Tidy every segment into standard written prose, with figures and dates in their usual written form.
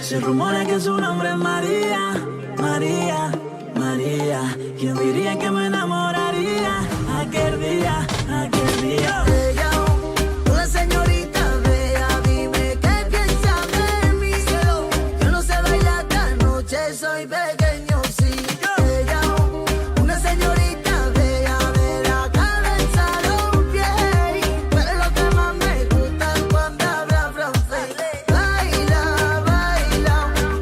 Se rumora que su nombre es María, María, María. ¿Quién diría que me enamoraría aquel día, aquel día? Ella, una señorita bella, dime qué piensa de mí. Yo no sé bailar esta noche, soy pequeño, sí. Ella, una señorita bella, de la cabeza a los pies. Pero lo que más me gusta es cuando habla francés. Baila, baila,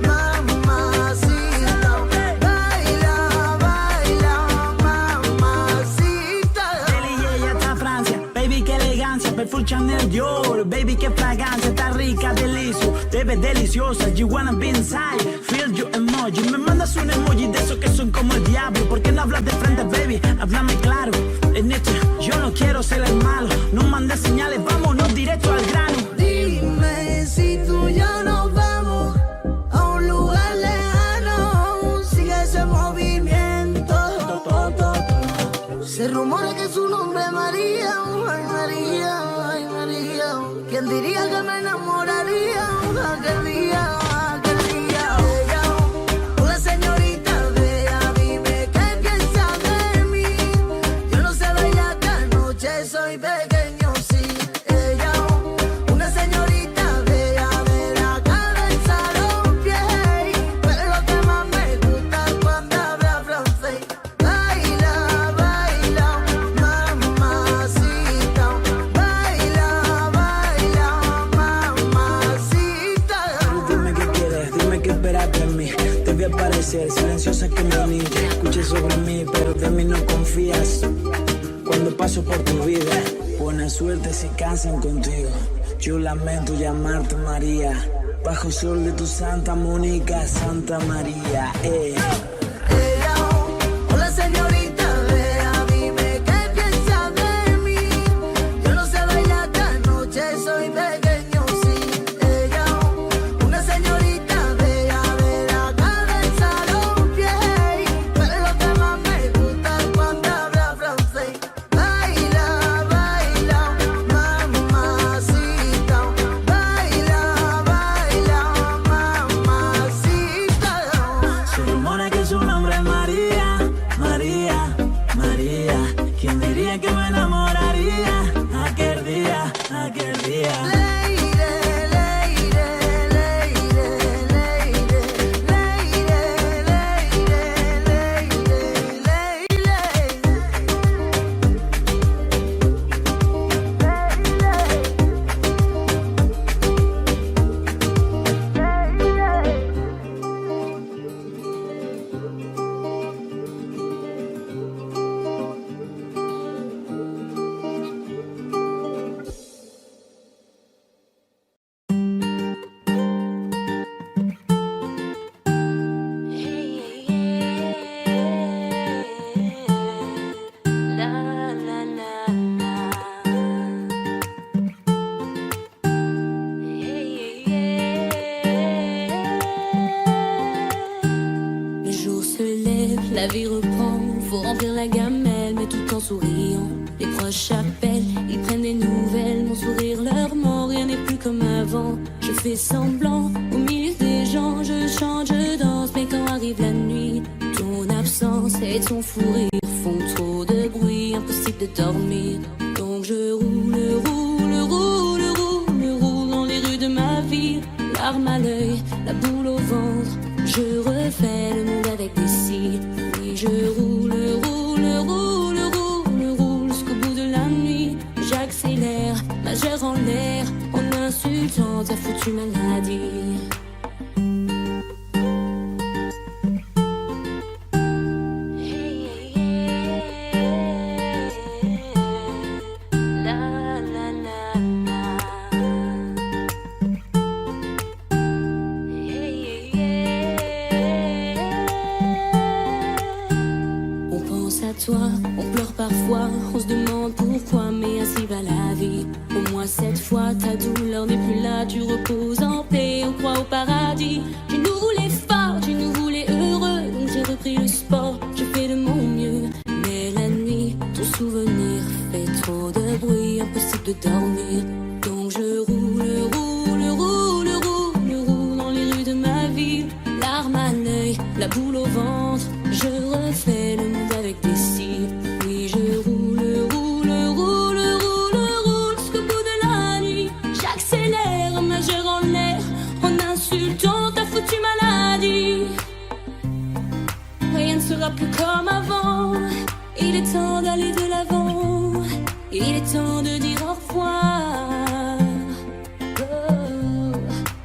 mamacita. Baila, baila, mamacita. Deli y ella está a Francia, baby qué elegancia, perfume Chanel Dior, baby qué fragancia, está rica, delicio, te ves deliciosa, you wanna be inside, feel your emoji, me mandas un emoji de esos que son como el diablo, ¿por qué no hablas de frente, baby? Háblame claro, en esto yo no quiero ser el malo, no mandes señales, vámonos directo al grano. Dime si tú y yo nos vamos a un lugar lejano. Sigue ese movimiento. Se rumora que su nombre es María. Ay, María, ay, María. ¿Quién diría que me enamoraría aquel día, aquel día? Ella, una señorita bella, dime qué piensa de mí. Yo no sé bailar esta noche, soy pequeño, sí. Ella, una señorita bella, de la cabeza a los pies. Pero lo que más me gusta es cuando habla francés. Baila, baila, mamacita. Baila, baila, mamacita. Dime qué quieres, dime qué esperas de mí. Te voy a parecer silenciosa que me niña. Escuches sobre mí, pero de mí no confías. Cuando paso por tu vida, buena suerte si cansan contigo. Yo lamento llamarte María. Bajo sol de tu Santa Mónica, Santa María. Ella, hola señorita bella, dime qué piensa de mí. Yo no sé bailar esta noche, soy pequeño, sí. Ella, una señorita bella, de la cabeza a los pies. Pero lo que más me gusta es cuando habla francés. Baila, baila, mamacita. Baila, baila, mamacita. Se rumora que su nombre es María, María, María. ¿Quién diría que me enamoraría aquel día, aquel día? Leire, leire, leire, leire, leire, leire, Le jour se lève, la vie reprend. Faut remplir la gamelle, mais tout en souriant. Les proches appellent, ils prennent des nouvelles. Mon sourire leur ment, rien n'est plus comme avant. Je fais semblant, au milieu des gens. Je chante, je danse, mais quand arrive la nuit, ton absence et ton fou rire font trop de bruit, impossible de dormir. Donc je roule, roule, roule, roule, roule dans les rues de ma ville. Larmes à l'œil, la boule au ventre. Je refais le monde avec des cils. Et je roule, roule, roule, roule, roule jusqu'au bout de la nuit. J'accélère, majeur en l'air, en insultant ta foutue maladie. Toi, on pleure parfois, on se demande pourquoi, mais ainsi va la vie. Au moins cette fois, ta douleur n'est plus là, tu reposes en paix, on croit au paradis. Tu nous voulais fort, tu nous voulais heureux, donc j'ai repris le sport, je fais de mon mieux. Mais la nuit, ton souvenir fait trop de bruit, impossible de dormir. Donc je roule, roule, roule, roule, roule dans les rues de ma Il est temps d'aller de l'avant, il est temps de dire au revoir. Oh.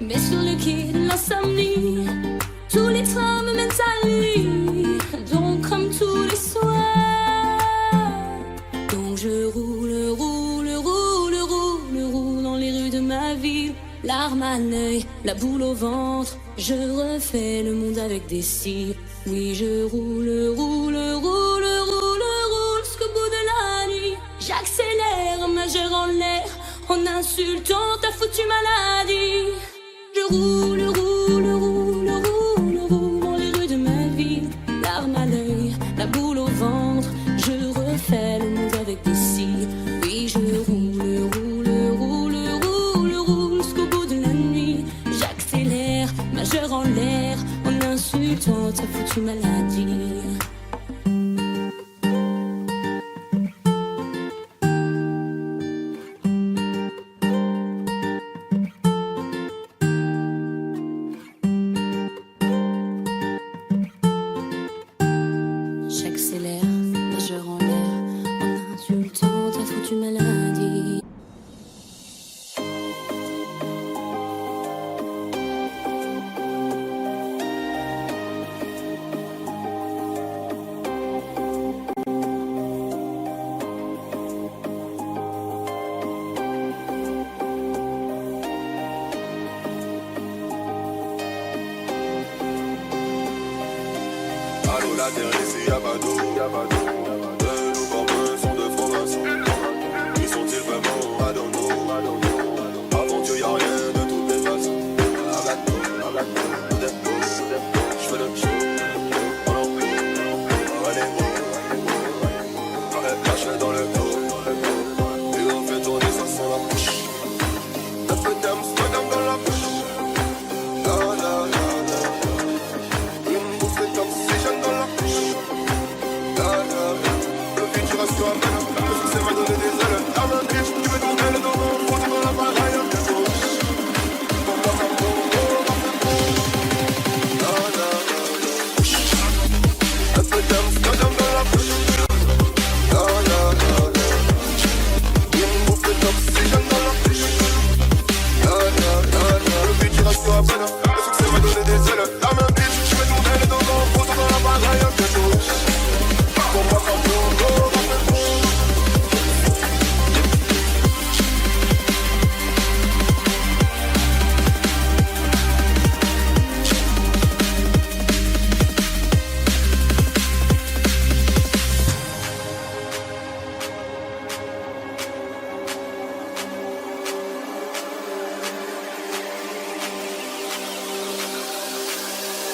Mais sur le quai de l'insomnie, tous les trains me mènent à lui. Donc comme tous les soirs, donc je roule, roule, roule, roule, roule dans les rues de ma ville. Larmes à l'œil, la boule au ventre, je refais le monde avec des cils. Oui, je roule, roule, roule, roule, roule jusqu'au bout de la nuit. J'accélère, majeur en l'air, en insultant ta foutue maladie. Je roule, roule, roule, roule, roule dans les rues de ma ville. Larmes à l'œil, la boule au ventre, je refais le monde avec des cils. Oui, je roule, roule, roule, roule, roule jusqu'au bout de la nuit. J'accélère, majeur en l'air, en insultant ta foutue maladie. J'accélère, majeur en l'air, en insultant ta foutue maladie. Allô, la terre ici, y'a pas d'eau. De nos copains sont de francs-maçons. Qui sont-ils vraiment? I don't know. Avant Dieu, y'a rien de toutes les façons. J'fais le show. Oh non. Allez, lâche-le dans le dos. Et on fait tourner, ça sent la bouche. La fête d'Amsterdam dans la bouche. La la la la. Une bouffée d'oxygène dans la bouche. La la la. Le futur reste sur la main. Le succès m'a donné des ailes. La main bitch, tu veux tourner le dos. Faut te dans la baraille. Pour moi ça me la la la. La fête d'Amsterdam dans la bouche. La la la la. Une bouffée d'oxygène dans la bouche. La la la la. Le futur reste sur la main. Le succès m'a donné des ailes. La main bitch, tu veux tourner le dos. Faut te dans la baraille. Pour moi ça me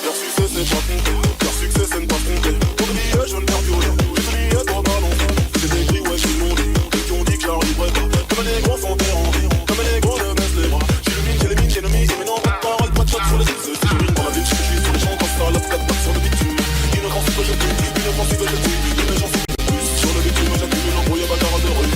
leur succès c'est pas compté, leur succès c'est ne pas compter. Pour briller je ne perds plus rien, j'ai brillé trop mal en fond. J'ai des cris ouais j'ai demandé, ceux qui ont dit que j'arriverais pas. Comme les gros sont terrandis, comme les gros ne baissent les bras. J'ai les mines, j'ai mais non pas de parole, pas de shot sur les exes. Si je rime dans la ville, je suis sur les gens quand ça lave 4 pattes sur le bitume. Inoffensive je tue, inoffensive je tue, une j'en suis plus. Sur le bitume j'accumule l'embrouille bâtard de rue.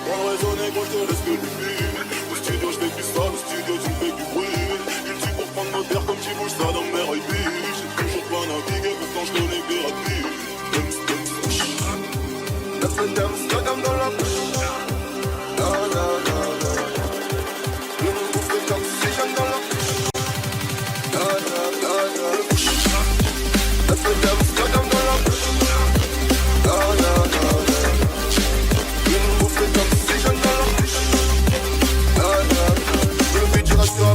Pour raisonner gros je te laisse que du fil. Au studio je fais plus ça, au studio tu me fais du bruit. Il tue pour prendre notre verre comme tu bouges ça dans mes rêves. J'ai toujours pas navigué, pourtant je connais des rapides. La fête d'Amsterdam dans la bouche. La la la la. Une bouffée d'oxygène dans la bouche. La la la la. La fête d'Amsterdam dans la bouche. La la la la. Une bouffée d'oxygène dans la bouche. La la la. Le futur reste sur la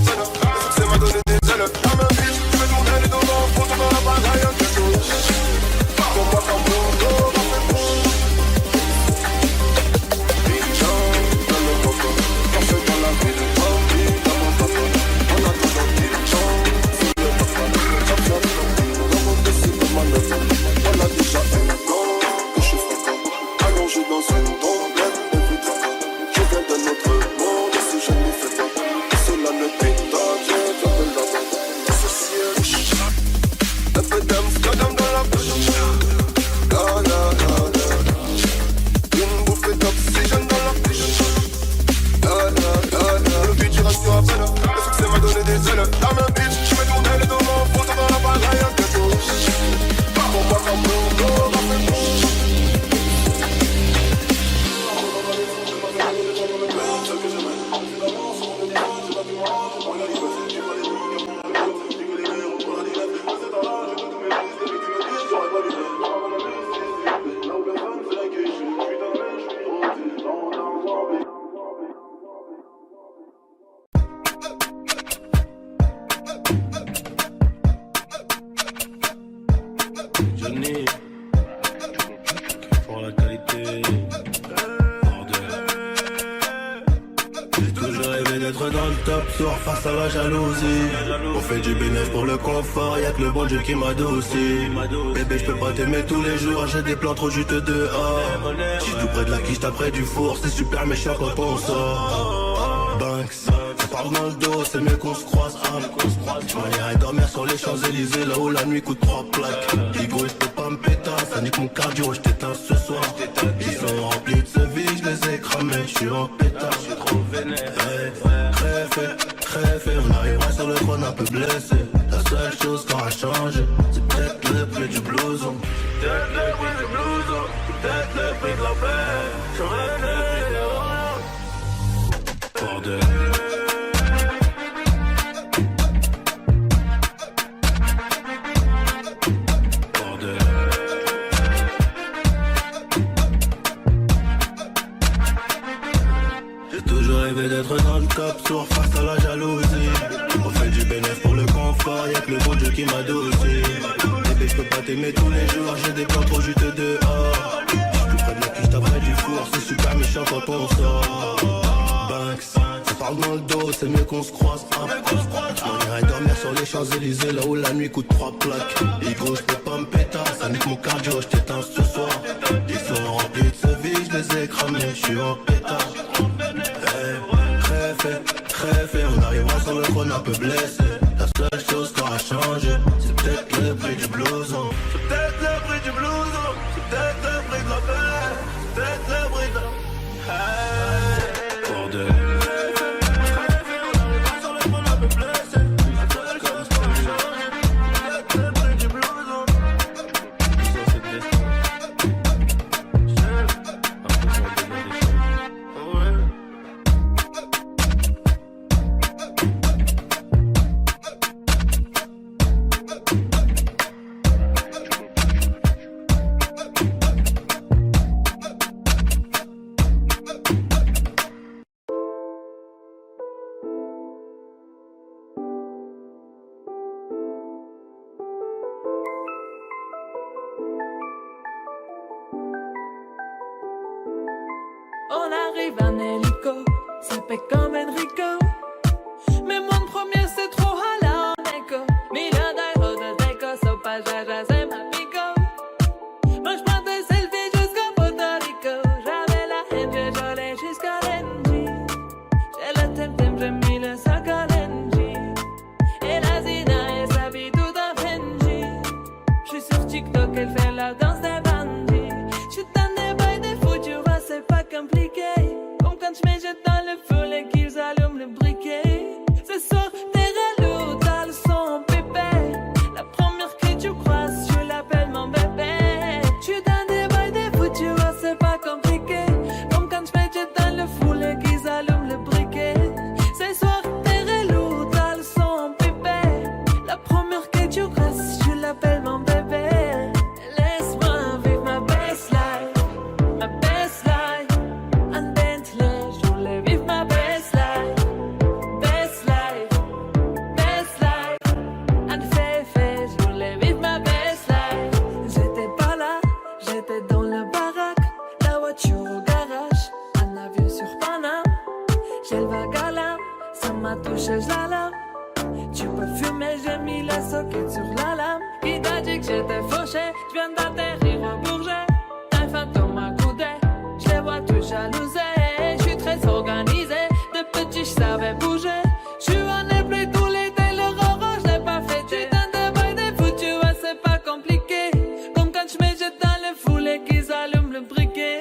C'est le la même bitch, j'fais tourner les deux mains, faut dans la balle, rien que tout. Pas pour moi comme Bruno, Johnny, pour la qualité, bordel. J'ai toujours rêvé d'être dans le top soir face à la jalousie. On fait du bénéfice pour le confort, y'a que le bon Dieu qui m'adoucit. Bébé, je peux pas t'aimer tous les jours, j'ai des plans trop juteux dehors. J'suis tout près de la quiche, t'après du four, c'est super méchant quand on sort. Banks, ça parle dans le dos, c'est mieux qu'on se croise. J'irais dormir sur les Champs-Élysées, là où la nuit coûte 3 plaques. Digo, j'peux pas me péter, ça nique mon cardio, j't'éteins ce soir. Ils sont remplis de ce vie, j'les ai cramés, j'suis en pétard. J'suis trop vénère. Crève, on arrivera sur le trône un peu blessé. La seule chose qui aura changé, c'est peut-être le prix du blouson. Peut-être le prix du blouson, peut-être le prix de la paix. J'aurais le bordel. D'être dans le top soir face à la jalousie. On fait du bénéfice pour le confort, y'a que le bon Dieu qui m'adoucit. Bébé, j'peux pas t'aimer tous les jours, j'ai des plans trop juteux dehors. J'suis tout près de la quiche, t'après du four, c'est super méchant quand on sort. Banks, ça parle dans le dos, c'est mieux qu'on se croise. J'irais dormir sur les Champs-Élysées, là où la nuit coûte 3 plaques. Higo, j'peux pas me péter, ça nique mon cardio, j't'éteins ce soir. Ils sont remplis de ce vie, j'les ai cramés, j'suis en pétard. Crève, on arrivera sur le trône un peu blessé. La seule chose qui aura changé, c'est peut-être le prix du blouson. C'est peut-être le prix du blouson, c'est peut-être le prix de la paix, c'est peut-être le prix de la... Bordel. On arrive en hélico, ça fait comme Enrico. Mais mon premier c'est trop hala en écho. Million d'euros de déco, so pas jaja, c'est ma pico. Moi j'prends des selfies jusqu'au Puerto Rico. J'avais la haine, j'ai gelé jusqu'à l'NG. J'ai le temtem, j'ai mis le sac à l'NG. Et la Zina, elle s'habille tout en Benji. J'suis sur TikTok, elle fait la danse des bandits. J'suis dans des bails des fous, tu vois, c'est pas compliqué. Comme quand je me jette dans le feu et qu'ils allument le briquet. Ce soir, t'es relou, t'as le son pépé. La première que tu croises, je l'appelle mon bébé. J'suis dans des bails des fous, tu vois, c'est pas compliqué. Comme quand je me jette dans le feu et qu'ils allument le briquet. Ce soir, t'es relou, t'as le son pépé. La première que tu croises, je l'appelle mon bébé. Laisse-moi vivre ma best life. Ma best life, un Bentley, je voulais vivre ma best life. Best life, un féfé, je voulais vivre ma best life. J'étais pas là, j'étais dans le baraque, la voiture au garage, un avion sur Paname. J'ai le vague à l'âme, ça m'a touché, je la lame. Tu peux fumer, j'ai mis la socket sur la lame. Qui t'a dit que j'étais fauché, je viens d'atterrir au Bourget. Un fantôme m'a coudé, je les vois tous jalousés. Je suis très organisé, de petit je savais bouger. Je suis en plus tout l'été, le roro je l'ai pas fêté. J'suis dans des bails des fous, tu vois c'est pas compliqué. Comme quand je me jette dans le foule et qu'ils allument le briquet.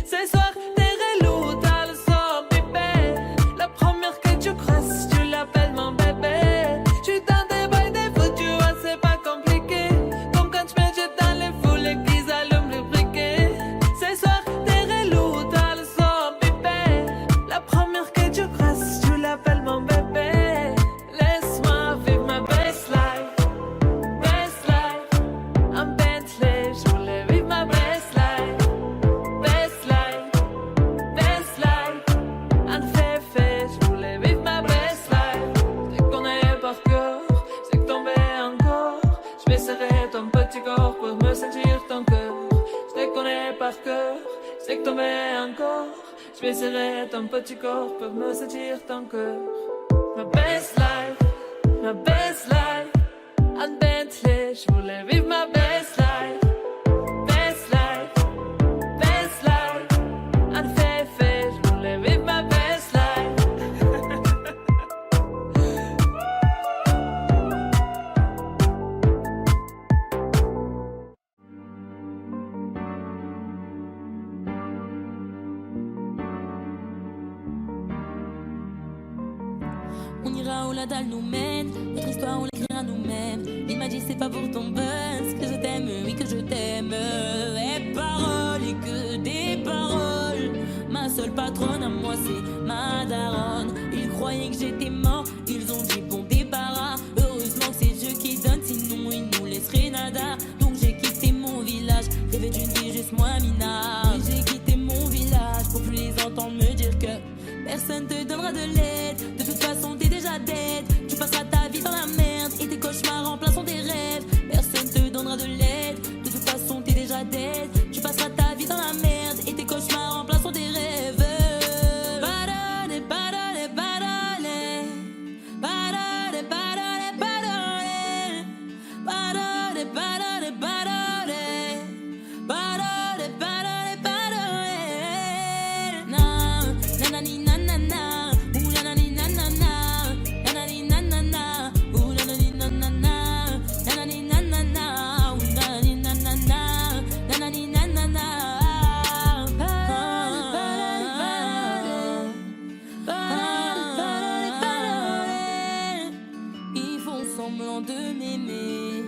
Ce soir t'es relou, t'as le son pipé. La première que tu crosses, tu l'appelles mon bébé. petit corps pour me sentir ton cœur. Je te connais par cœur, je sais que t'en mets encore. Je vais serrer ton petit corps pour me sentir ton cœur. Ma best life, à Bentley, je voulais vivre ma best life. Best life, à Fefe, je voulais vivre ma best life. On ira où la dalle nous mène, notre histoire on l'écrira nous-mêmes. Il m'a dit c'est pas pour ton buzz que je t'aime, oui que je t'aime. Et paroles et que des paroles. Ma seule patronne à moi c'est ma daronne. Ils croyaient que j'étais mort, ils ont dit bon débarras. Heureusement que c'est Dieu qui donne, sinon ils nous laisseraient nada. Donc j'ai quitté mon village, rêvé d'une vie juste moins minable. J'ai quitté mon village pour plus les entendre me dire que personne te donnera de l'aide. De toute façon t'es déjà dead. Tu passeras ta vie dans la merde et tes cauchemars remplaceront tes rêves. Personne te donnera de l'aide. De toute façon t'es déjà dead. Tu passeras ta vie dans la merde et tes cauchemars remplaceront tes rêves. Parole, parole, parole. Parole, parole, parole. Parole, parole, parole. Parole, parole, parole. Na, nanani, nanana. Ooh, nanani, nanana. Nanani, nanana. Ooh, nanani, nanana. Nanani, nanana. Ooh, nanani, nanana. Nanani, nanana. Ils font semblant de m'aimer.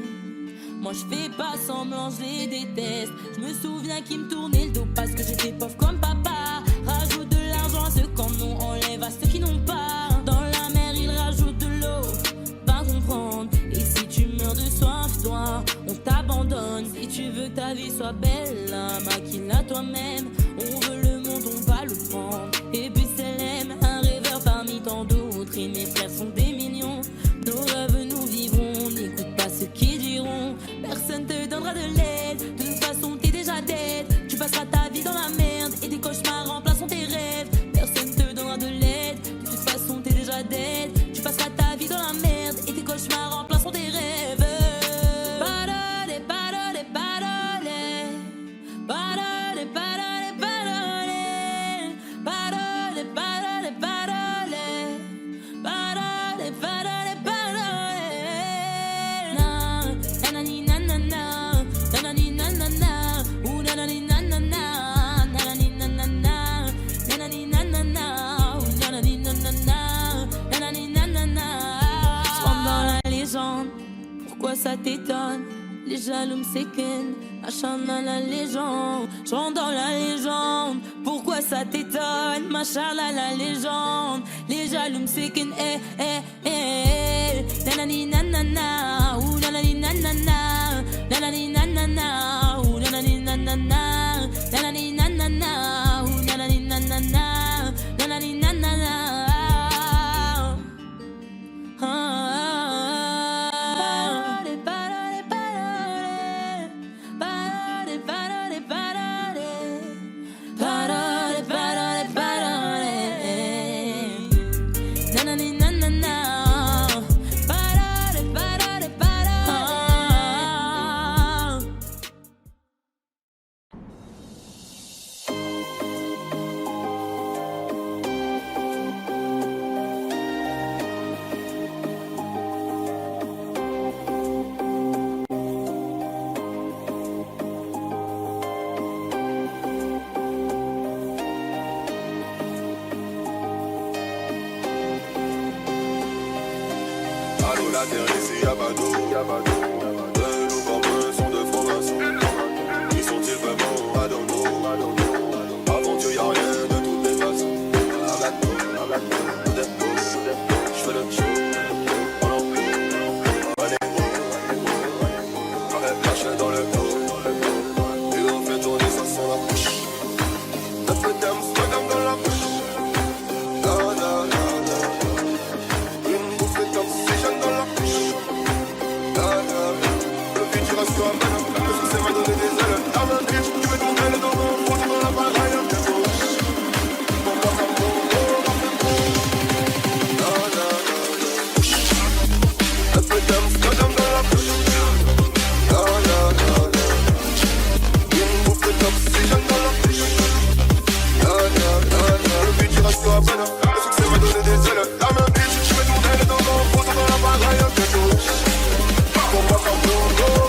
Moi je fais pas semblant, je les déteste. Je me souviens qu'ils me tournaient le dos parce que j'étais pauvre comme papa. Rajoute de l'argent à ceux qui en ont, enlève à ceux qui n'ont pas. Dans la mer ils rajoutent de l'eau, pas comprendre. Et si tu meurs de soif, toi, on t'abandonne. Si tu veux que ta vie soit belle, maquille-la toi-même. On veut le monde, on va le prendre. Et puis c'est l'aime, un rêveur parmi tant d'autres. Et mes frères sont des millions. Nos rêves nous vivrons, n'écoute pas ceux qui diront. Personne te donnera de l'aide. De toute façon t'es déjà dead. Tu passeras ta vie dans la merde et tes cauchemars remplaceront tes rêves. Personne te donnera de l'aide. De toute façon t'es déjà dead. Tu passeras ta vie dans la merde et tes cauchemars remplaceront tes rêves. Parole, parole, parole. Parole, parole, parole. Parole, parole, parole. Parole, parole, parole. Nanani, nanana. Nanani, nanana. Ooh, nanani, nanana. Nanani, nanana. Nanani, nanana. Ooh, nanani, nanana. Nanani, nanana. Je rentre dans la légende. Pourquoi ça t'étonne? Les jaloux me séquennent, machin dans la légende. Je rentre dans la légende. Pourquoi ça t'étonne? Machin dans la légende. Les jaloux me séquennent, nanani nanana, ou nanani nanana, nanani nanana, ou nanani nanana, nanani nanana, ou nanani nanana, nanani nanana. La terre ici y'a pas d'eau, de nos formes sont de francs-maçons. Qui sont-ils vraiment? I don't know. Avant Dieu y'a rien de toutes les façons. J'fais le show. Caché dans le dos. Et on fait tourner ça sans la bouche. La fête d'Amsterdam dans la bouche. Une bouffée d'oxygène dans la bouche. Amsterdam dans la bouche. La la la la. Une bouffée d'oxygène dans la bouche. La la la la. Le but il reste à peine. Le succès m'a donné des ailes. La main bitch, je fais tourner les dents dans le fond, dans la bagaille un peu d'eau. Pour pas qu'un boulot,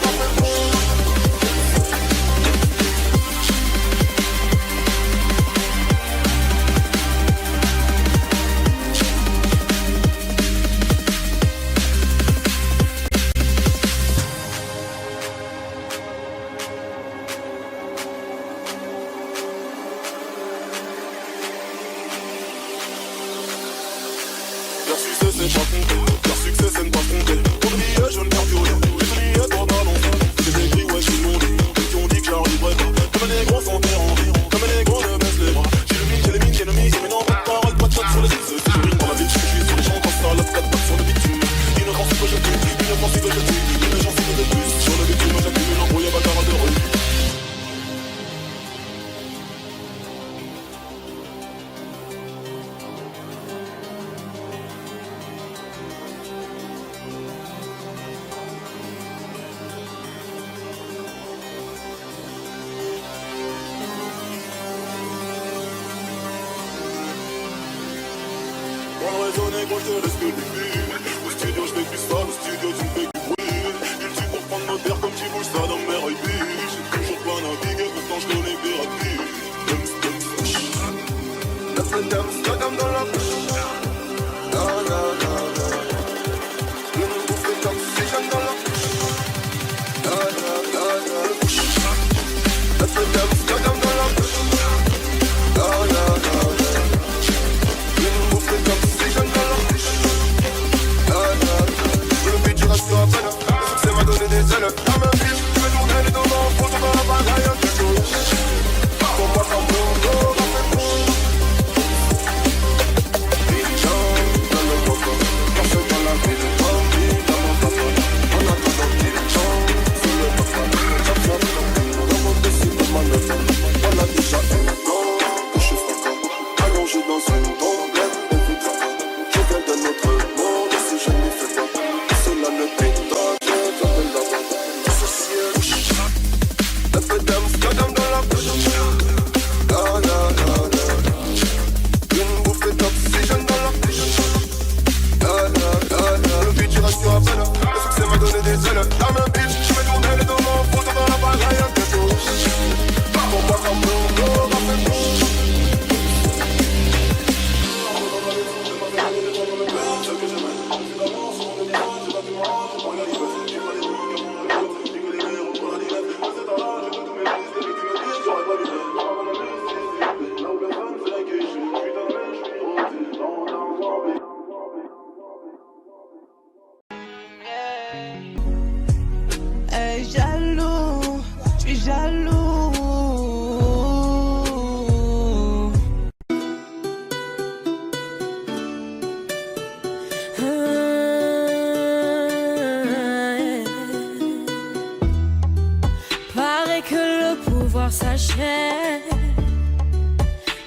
s'achève.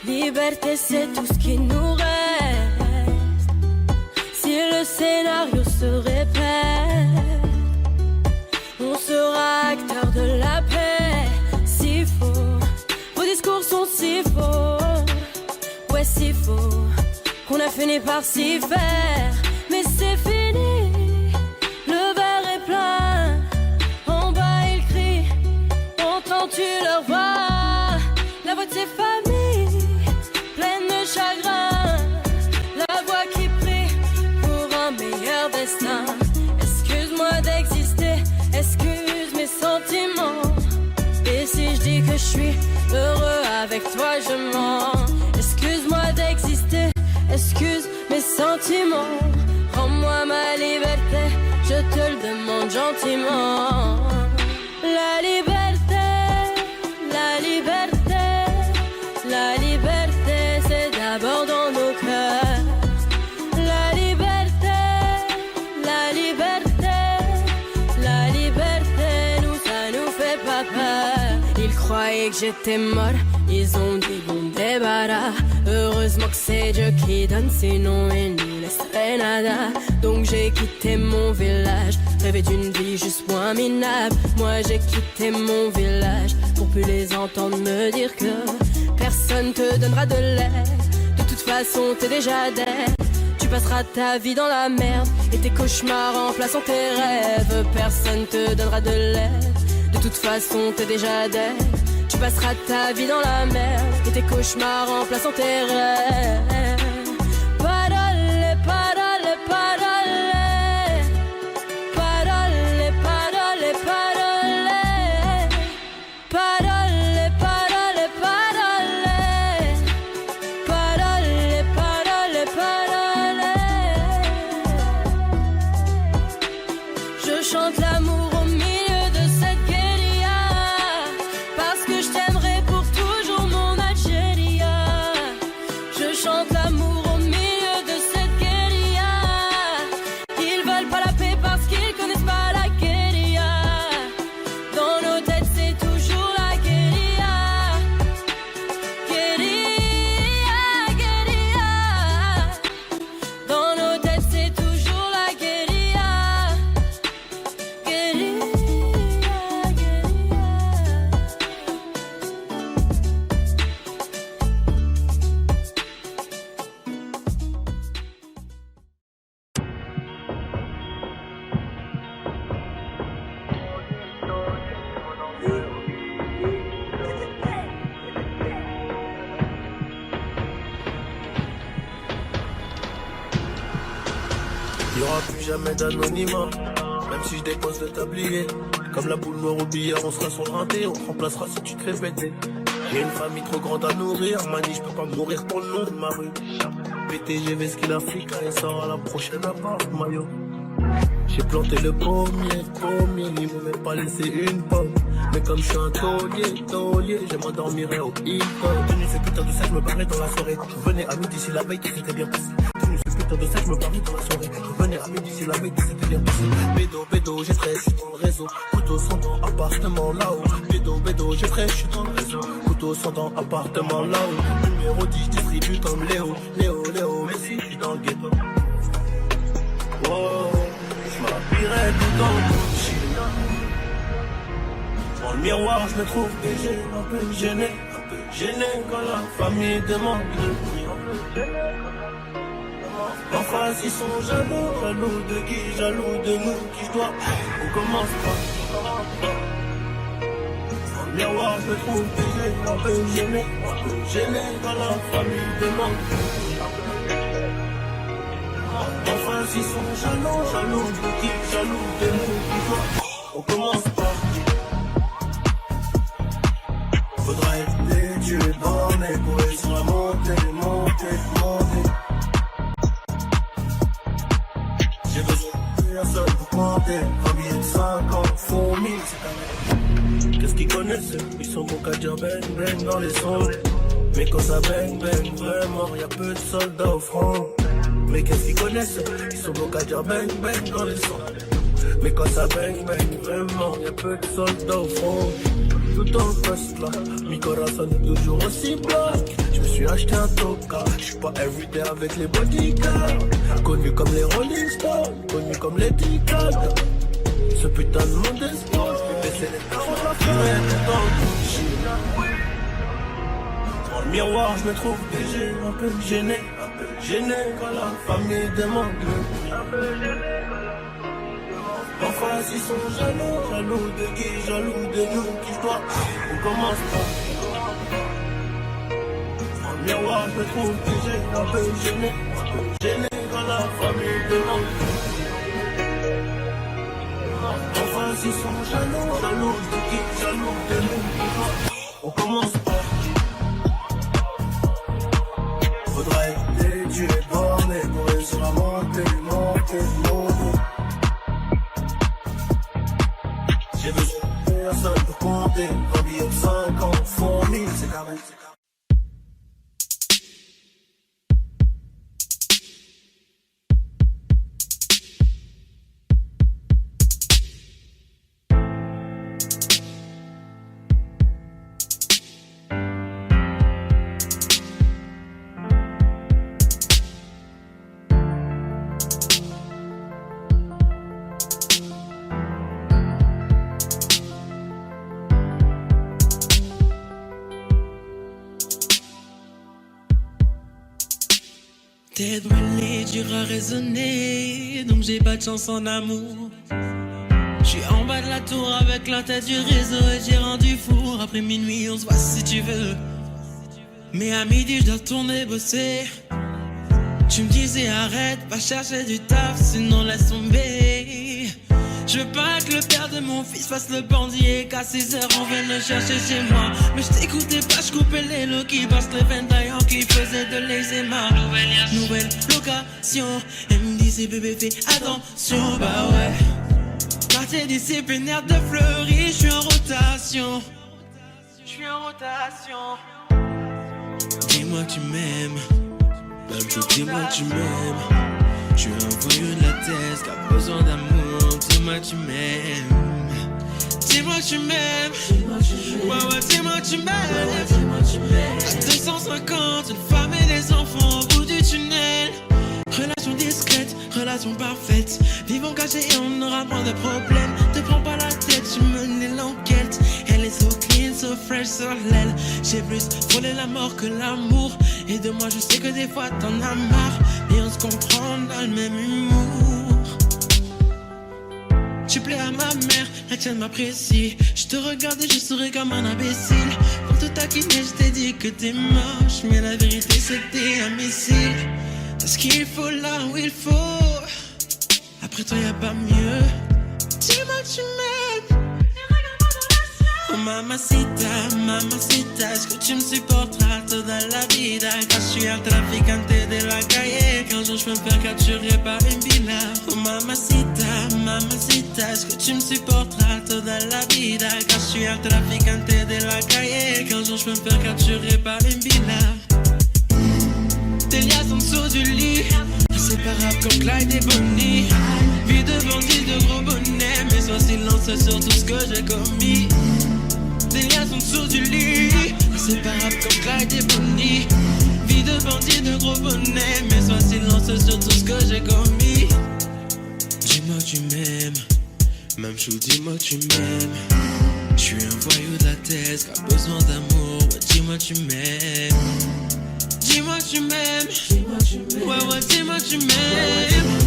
Liberté, c'est tout ce qui nous reste. Si le scénario se répète, on sera acteur de la paix. Si faux, vos discours sont si faux. Ouais, si faux, qu'on a fini par s'y faire. Mais c'est fini, le verre est plein. En bas ils crient, entends-tu leur voix? La voix de ses familles, pleine de chagrin. La voix qui prie pour un meilleur destin. Excuse-moi d'exister, excuse mes sentiments. Et si je dis que je suis heureux avec toi, je mens. Excuse-moi d'exister, excuse mes sentiments. Rends-moi ma liberté, je te le demande gentiment. La liberté, la liberté, la liberté, c'est d'abord dans nos cœurs. La liberté, la liberté, la liberté, nous ça nous fait pas peur. Ils croient croyaient que j'étais molle, ils ont dit bon débarras. Heureusement que c'est Dieu qui donne, sinon il nous laisserait nada. Donc j'ai quitté mon village, rêvé d'une vie juste moins minable. Moi j'ai quitté mon village pour plus les entendre me dire que personne te donnera de l'aide. De toute façon t'es déjà dead. Tu passeras ta vie dans la merde et tes cauchemars remplaçant tes rêves. Personne te donnera de l'aide. De toute façon t'es déjà dead. Tu passeras ta vie dans la merde et tes cauchemars remplaçant tes rêves. Parole, parole, parole. Parole, parole, parole. Parole, parole, parole. Parole, parole, parole. Je chante l'amour au milieu de cette guérilla, parce que je t'aimerai pour toujours mon Algéria. Je chante l'amour au milieu de cette guérilla. Ils veulent pas la paix parce qu'ils connaissent pas la guérilla. Dans nos têtes c'est toujours la guérilla. Guérilla, guérilla. Dans nos têtes c'est toujours la guérilla. Guérilla, guérilla. Y'aura plus jamais d'anonymat, même si je dépose le tablier. Comme la boule noire au billard, on sera sur un dé, on te remplacera si tu te fais péter. J'ai une famille trop grande à nourrir, manie, je peux pas mourir pour le nom de ma rue. PTGV, ce qu'il a fait, quand il sort à la prochaine appart, maillot. J'ai planté le pommier, il m'a même pas laissé une pomme. Mais comme je suis un taulier, je m'endormirai au hip-hop. Tenu ce putain de ça, je me barrais dans la soirée. Je venais à midi si la veille, tout s'était bien passé. Tenu ce putain de ça, je me barrais dans la soirée. Je venais à midi si la veille, tout s'était bien passé. Bédo, j'ai fraîche, je suis dans le réseau. Couteau sans dents, appartement là-haut. Bédo, j'ai fraîche, je suis dans le réseau. Couteau sans dents, appartement là-haut. Numéro 10, distribue comme Léo, mais si je suis dans le ghetto. Wow. Je m'habillerai tout dans le Gucci. Dans le miroir, je me trouve déjà un peu gêné quand la famille demande le prix. En face, ils sont jaloux de qui, jaloux de nous, qui je dois. On commence pas. Dans le miroir, je me trouve déjà un peu gêné quand la famille demande le prix. Enfin, s'ils sont jaloux de qui, jaloux de nous, qui doit. On commence pas. Faudra être Dieu borné pour réussir à monter. J'ai besoin de personne pour compter. Un billet de 50 font 1000, c'est un. Qu'est-ce qu'ils connaissent? Ils sont bons qu'à dire bang dans les sons. Mais quand ça bang vraiment, y'a peu de soldats au front. Mais qu'est-ce qu'ils connaissent? Ils sont bons qu'à dire bang dans les sons. Mais quand ça bang vraiment, y'a peu de soldats au front. Tout en poste là, mi corazon est toujours aussi black. Je me suis acheté un toka, je suis pas everyday avec les bodyguards. Connu comme les Rolling Stones, connu comme les Ticals. Ce putain de monde d'espoir, je vais baisser les parents, la fumée tout dans le Gucci. Dans le miroir, je me trouve déjà un peu gêné quand la famille demande le prix. En face, ils sont jaloux de qui, jaloux de nous, qui je dois. On commence pas. Dans le miroir, je me trouve déjà un peu gêné quand la famille demande. En face, ils sont jaloux de qui, jaloux de nous, qui je dois. On commence pas. Faudra être Dieu borné pour réussir à monter. J'ai besoin de personne pour compter. Un billet de 50 font 1000, c'est carré. Tête brûlée, dur à raisonner, donc j'ai pas de chance en amour. J'suis en bas de la tour avec la tête du réseau et j'ai rendu fou. Après minuit, on se voit si tu veux. Mais à midi, je dois retourner bosser. Tu me disais arrête, va chercher du taf, sinon laisse tomber. Je veux pas que le père de mon fils fasse le bandit et qu'à 6 heures on vienne le chercher chez moi. Mais je t'écoutais pas, je coupais les lots qui passent les veines d'ailleurs qui faisaient de l'eczéma. Nouvelle location, elle me disait bébé fais attention, bah ouais. Quartier disciplinaire de Fleury, je suis en rotation. Je suis en rotation. Dis-moi que tu m'aimes, même tout dis-moi que tu m'aimes. Je suis un voyou de la thèse qui a besoin d'amour. Dis-moi que tu m'aimes. Dis-moi que tu m'aimes. Ouais, ouais, dis-moi que tu m'aimes. À 250, une femme et des enfants au bout du tunnel. Relation discrète, relation parfaite. Vivons cachés et on aura moins de problèmes. Te prends pas la tête, tu menais l'enquête. Elle est so clean, so fresh sur l'aile. J'ai plus volé la mort que l'amour. Et de moi je sais que des fois t'en as marre. Mais on se comprend dans le même humour. Tu plais à ma mère, la tienne m'apprécie. Je te regarde et je souris comme un imbécile. Pour te taquiner je t'ai dit que t'es moche. Mais la vérité c'est que t'es un missile. T'as ce qu'il faut là où il faut. Après toi y'a pas mieux. Dis-moi que tu m'aimes. Oh mamacita, mamacita, est-ce que tu me supporteras toda la vida? Quand je suis un traficante de la calle, qu'un jour je peux me faire capturer par une villa. Oh mamacita, mamacita, est-ce que tu me supporteras toda la vida? Quand je suis un traficante de la calle, qu'un jour je peux me faire capturer par une villa. Tes liasses en dessous du lit, inséparables comme Clyde et Bonnie. Vie de bandit, de gros bonnet, mais sois silencieux sur tout ce que j'ai commis. Des liasses en dessous du lit, inséparables comme Clyde et Bonnie. Vie de bandit, de gros bonnet, mais sois silencieux sur tout ce que j'ai commis. Dis-moi que tu m'aimes, même chou, dis-moi que tu m'aimes. J'suis un voyou de la thèse qui a besoin d'amour, ouais, dis-moi que tu m'aimes. Dis-moi que tu m'aimes, ouais, ouais, dis-moi que tu m'aimes.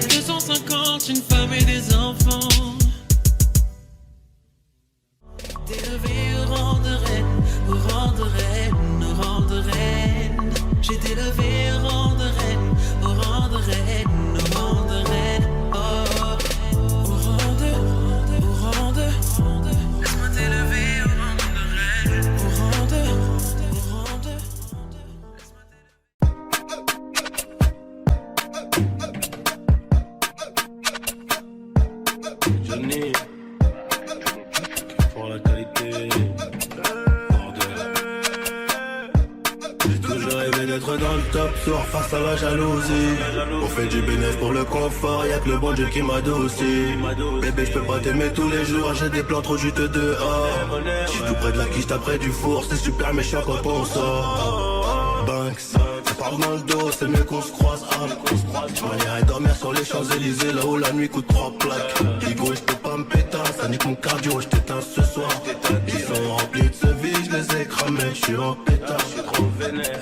250, une femme et des enfants. T'es levé au rang de reine, au rang de reine, au rang de reine. J'ai été levé au rang de reine, au rang de reine, au rang de reine. Oh, au rang de, laisse-moi t'élever au rang de reine, au rang de, Johnny, pour la qualité, bordel. J'ai toujours rêvé d'être dans le top, soir face à la jalousie. On fait du bénéfice pour le confort, y'a que le bon Dieu qui m'adoucit. Bébé, je peux pas t'aimer tous les jours, j'ai des plans trop juste dehors. J'suis tout près de la quiche, t'as près du four, c'est super méchant quand on sort. Banks, ça parle dans le dos, c'est mieux qu'on se croise. J'irais dormir sur les Champs-Élysées, là où la nuit coûte 3 plaques. Digo, j'peux pas me péter, ça nique mon cardio, j't'éteins ce soir. Ils sont remplis de ce vide, j'les ai cramés, j'suis en pétard, j'suis trop vénère.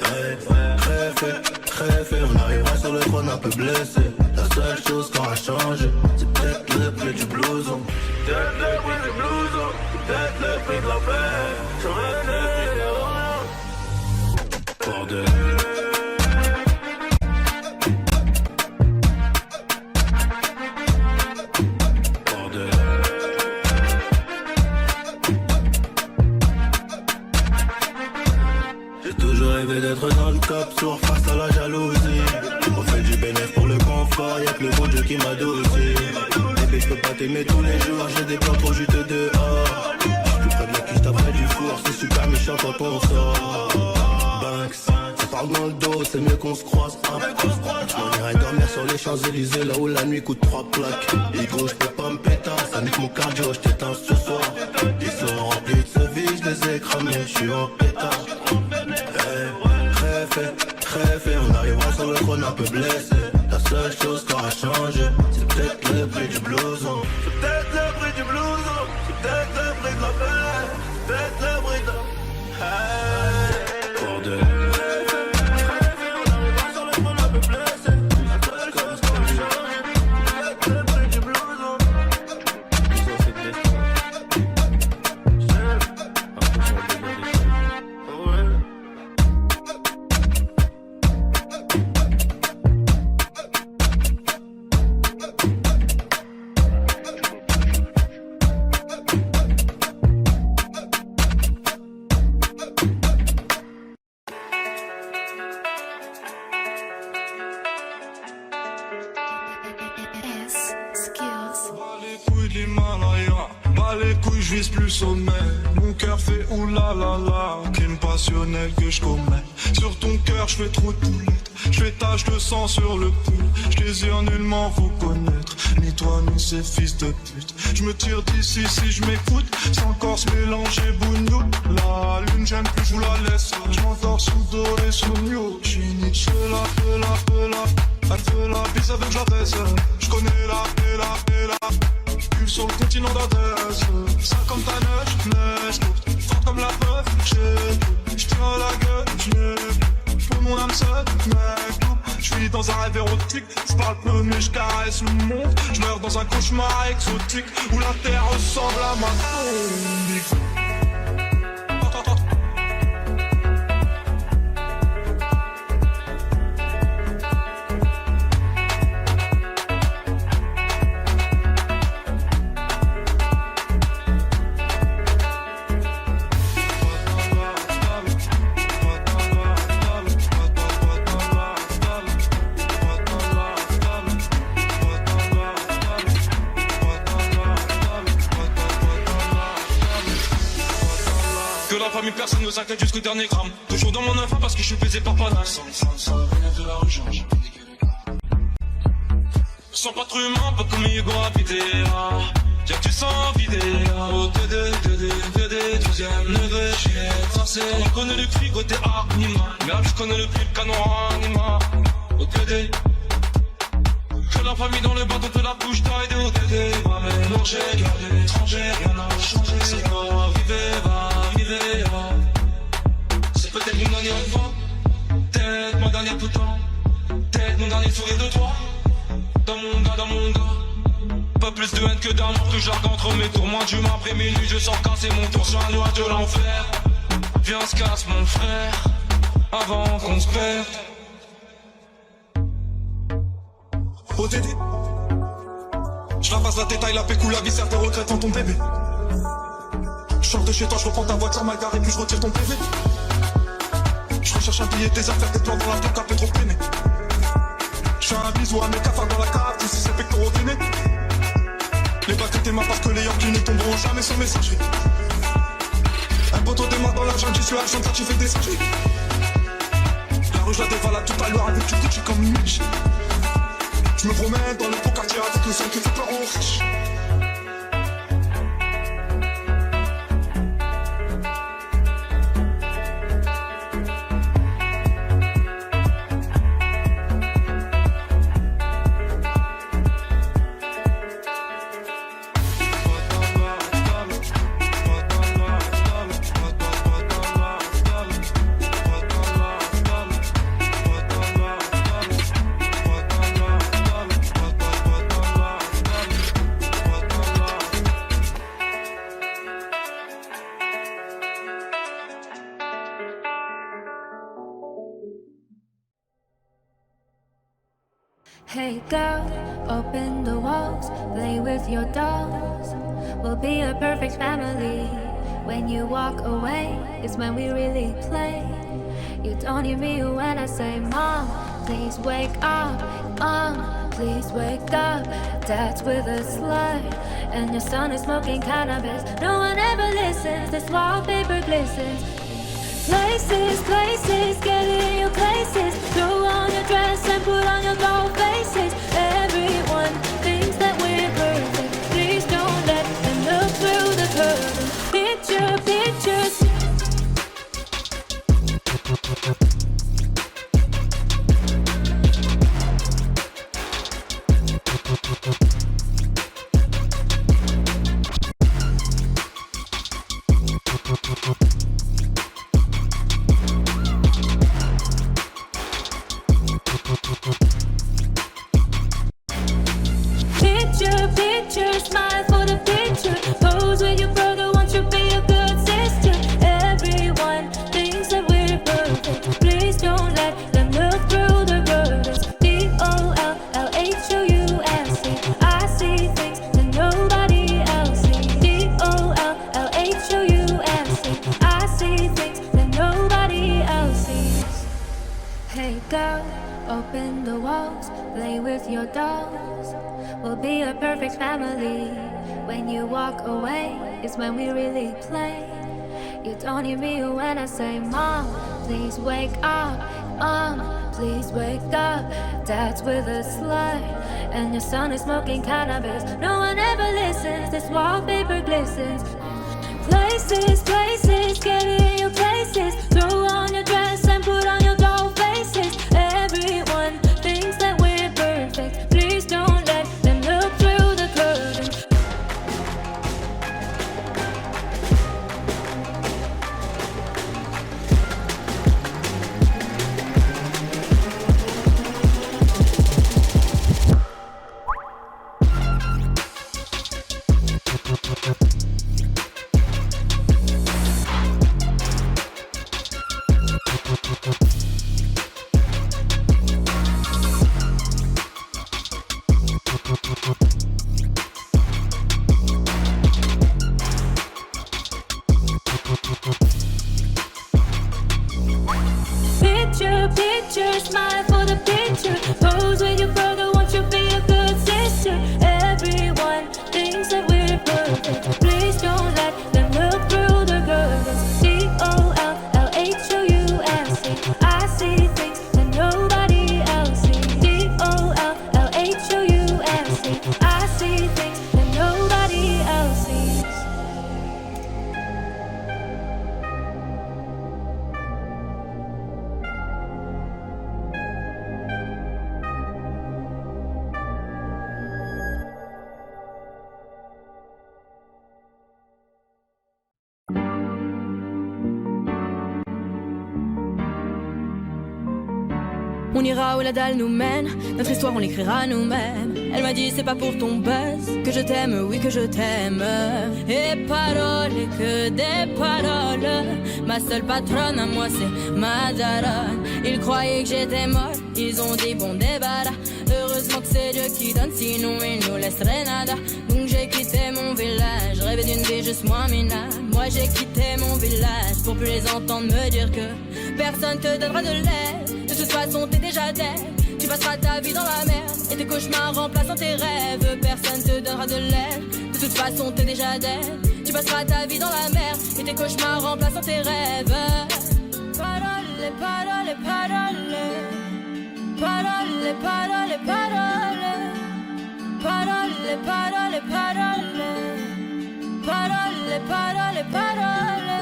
Très fait, on arrivera sur le trône un peu blessé. La seule chose qu'on a changé, c'est peut-être le prix du blouson. C'est peut-être le prix du blouson, c'est peut-être le prix de la paix. J'aurais le prix de la bordel. D'être dans le top, sourd face à la jalousie. On fait du bénéfice pour le confort, y'a que le bon Dieu qui m'adoucit. Bébé, j'peux pas t'aimer tous les jours, j'ai des plans trop juste dehors. J'suis plus près de la quiche, t'as près du four, c'est super méchant quand on sort. Banks, ça parle dans le dos, c'est mieux qu'on se croise. J'm'en irais dormir sur les Champs-Élysées, là où la nuit coûte 3 plaques. Ego, j'peux pas me péter, ça nique mon cardio, j't'éteins ce soir. Ils sont remplis de ce vide, j'les ai cramés, j'suis en pétard. Très fait, on arrivera sur le trône un peu blessé. La seule chose qui aura changé, c'est peut-être le prix du blouson. C'est peut-être le prix du blouson, c'est peut-être le prix de la paix, c'est peut-être le prix de... Hey, bordel. On arrivera sur le trône un peu je vise plus sommet. Mon cœur fait oulala, crime passionnel que je commets. Sur ton cœur je fais trop de poulettes, je fais tache de sang sur le pull. Je désire nullement vous connaître, ni toi ni ces fils de pute. Je me tire d'ici si je m'écoute, sans corps se mélanger bougnou. La lune j'aime plus, je vous la laisse. Je m'endors sous doré, sous new. Je suis Nietzsche, elle veut la bise avec la baisse. Je connais la pulse sur le continent d'Adès. Ça comme ta neige courte, forte comme la preuve. Je tiens la gueule, je n'ai plus. J'peux mon âme seule, mec. Je vis dans un rêve érotique, je parle peu mais je caresse le monde. Je meurs dans un cauchemar exotique où la terre ressemble à ma tombe. Personne ne s'inquiète jusqu'au dernier gramme. Toujours dans mon enfant parce que je suis baisé par Panas. Sans de la rue, j'ai sans pas trop humain, pas comme Hugo habité. Y'a que tu sens vidé. Au TD, 12ème degré. J'suis forcé. On connaît le prix côté anima. Merde, je connais le prix le canon anima. Au TD. Que la famille dans le bateau de la bouche d'aide au TD. Va mélanger, garder l'étranger, rien n'a changé. C'est quoi, vivez, c'est peut-être une dernière fois, peut-être mon dernier poutant, peut-être mon dernier sourire de toi. Dans mon gars, pas plus de haine que d'amour, tout jargon entre mes tours. Moins d'humain après minuit, je sors casser mon tour sur un nuage de l'enfer. Viens se casse mon frère, avant qu'on se perde. ODD, je la passe la détaille, la pécou, la viscère, tes regrets dans ton bébé. Je sors de chez toi, je reprends ta voiture mal garée, puis je retire ton PV. Je recherche un billet, des affaires, des plans dans la tête, un peu trop peiné. Je fais un bisou à mes cafards dans la cave, si c'est pectoraux gainés. Les batteries tes mains parce que les Yorkies ne tomberont jamais sur messagerie. Un poteau démarre dans la jungle, j'y suis à Argent, tu fais des singeries. La rue je la dévalade tout à l'heure avec du Gucci comme une niche. Je me promène dans le beau quartier avec le son qui fait peur aux riches. Hey girl, open the walls, play with your dolls. We'll be a perfect family. When you walk away, it's when we really play. You don't hear me when I say, Mom, please wake up. Mom, please wake up. Dad's with a slut, and your son is smoking cannabis. No one ever listens, this wallpaper glistens. Places, get in your places. Throw on your dress and put on your gold faces. Everyone thinks that we're perfect. Please don't let them look through the curtain. Pictures. Picture, smile for the picture. Pose with your brother, won't you be a good sister? Everyone thinks that we're perfect. Please don't let them look through the curtains. DOLLHOUSE. I see things that nobody else sees. DOLLHOUSE. I see things that nobody else sees. Hey girl, open the walls, play with your dolls. We'll be a perfect like family. When you walk away, it's when we really play. You don't hear me when I say, Mom, please wake up. Mom, please wake up. Dad's with a slut, and your son is smoking cannabis. No one ever listens, this wallpaper glistens. Places, places, get in your places. Throw on your dress and put on your doll faces. Everyone thinks that we're perfect. Please don't let them look through the curtains. Picture, smile for the picture. Pose with your brother, won't you be a good sister? Everyone thinks that we're perfect. Please don't let them look through the curtains. D-O-L-L-H-O-U-S-E. I see things that nobody else sees. D-O-L-L-H-O-U-S-E. I see things that nobody else sees. On ira où la dalle nous mène, notre histoire on l'écrira nous-mêmes. Elle m'a dit c'est pas pour ton buzz que je t'aime, oui que je t'aime. Et paroles, et que des paroles. Ma seule patronne à moi c'est ma daronne. Ils croyaient que j'étais molle, ils ont dit bon débarras. Heureusement que c'est Dieu qui donne, sinon il nous laisserait nada. Donc j'ai quitté mon village, rêvé d'une vie juste moins minable. Moi j'ai quitté mon village pour plus les entendre me dire que personne te donnera de l'aide. De toute façon t'es déjà dead. Tu passeras ta vie dans la merde et tes cauchemars remplaçant tes rêves. Personne te donnera de l'aide. De toute façon t'es déjà dead. Tu passeras ta vie dans la merde et tes cauchemars remplaçant tes rêves. Parole, parole, parole. Parole, parole, parole. Parole, parole, parole. Parole, parole, parole.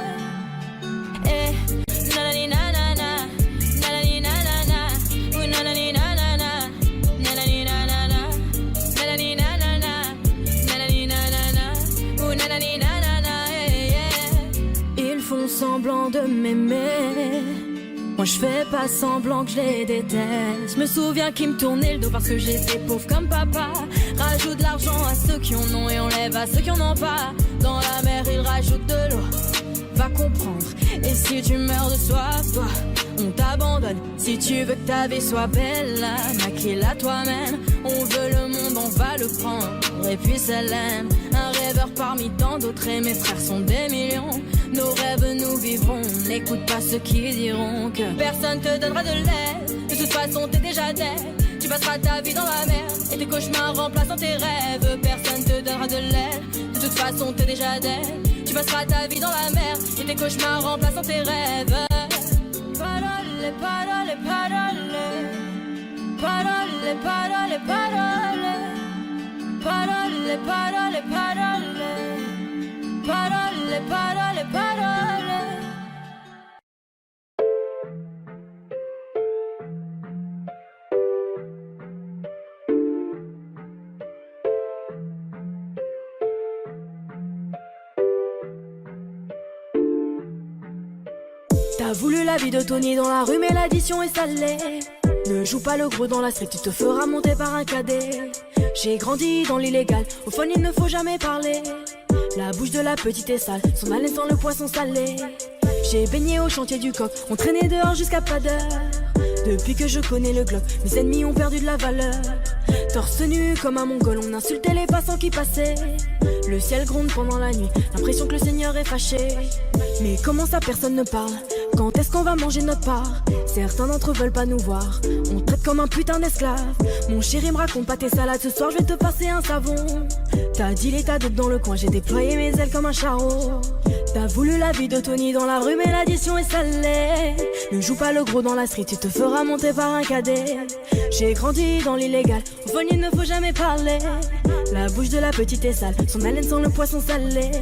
Eh, nanani nanana. Nanani nanana. Ooh, nanani nanana. Nanani nanana. Nanani nanana. Nanani nanana. Ooh, nanani nanana. Yeah, yeah. Ils font semblant de m'aimer. Moi je fais pas semblant que je les déteste. Je me souviens qu'ils me tournaient le dos parce que j'étais pauvre comme papa. Rajoute de l'argent à ceux qui en ont et enlève à ceux qui en ont pas. Dans la mer ils rajoutent de l'eau. Va comprendre. Et si tu meurs de soif, toi, on t'abandonne. Si tu veux que ta vie soit belle, maquille-la toi-même. On veut le monde, on va le prendre. Et puis ça l'aime. Un rêveur parmi tant d'autres et mes frères sont des millions. Nos rêves nous vivrons. N'écoute pas ceux qui diront que personne te donnera de l'aide. De toute façon t'es déjà dead. Tu passeras ta vie dans la merde et tes cauchemars remplaçant tes rêves. Personne te donnera de l'aide. De toute façon t'es déjà dead. Tu passeras ta vie dans la merde et tes cauchemars remplaçant tes rêves. Parole, parole, parole. Parole, parole, parole. Parole, parole, parole. Parole, parole, parole. T'as voulu la vie de Tony dans la rue mais l'addition est salée. Ne joue pas le gros dans la street, tu te feras monter par un cadet. J'ai grandi dans l'illégal, au fun il ne faut jamais parler. La bouche de la petite est sale, son haleine sent le poisson salé. J'ai baigné au chantier du coq, on traînait dehors jusqu'à pas d'heure. Depuis que je connais le globe, mes ennemis ont perdu de la valeur. Torse nu comme un mongol, on insultait les passants qui passaient. Le ciel gronde pendant la nuit, l'impression que le Seigneur est fâché. Mais comment ça personne ne parle? Quand est-ce qu'on va manger notre part? Certains d'entre eux veulent pas nous voir. On te traite comme un putain d'esclave. Mon chéri me raconte pas tes salades. Ce soir je vais te passer un savon. T'as dit l'état d'autres dans le coin. J'ai déployé mes ailes comme un charreau. T'as voulu la vie de Tony dans la rue, mais l'addition est salée. Ne joue pas le gros dans la street, tu te feras monter par un cadet. J'ai grandi dans l'illégal, au fond il ne faut jamais parler. La bouche de la petite est sale, son haleine sent le poisson salé.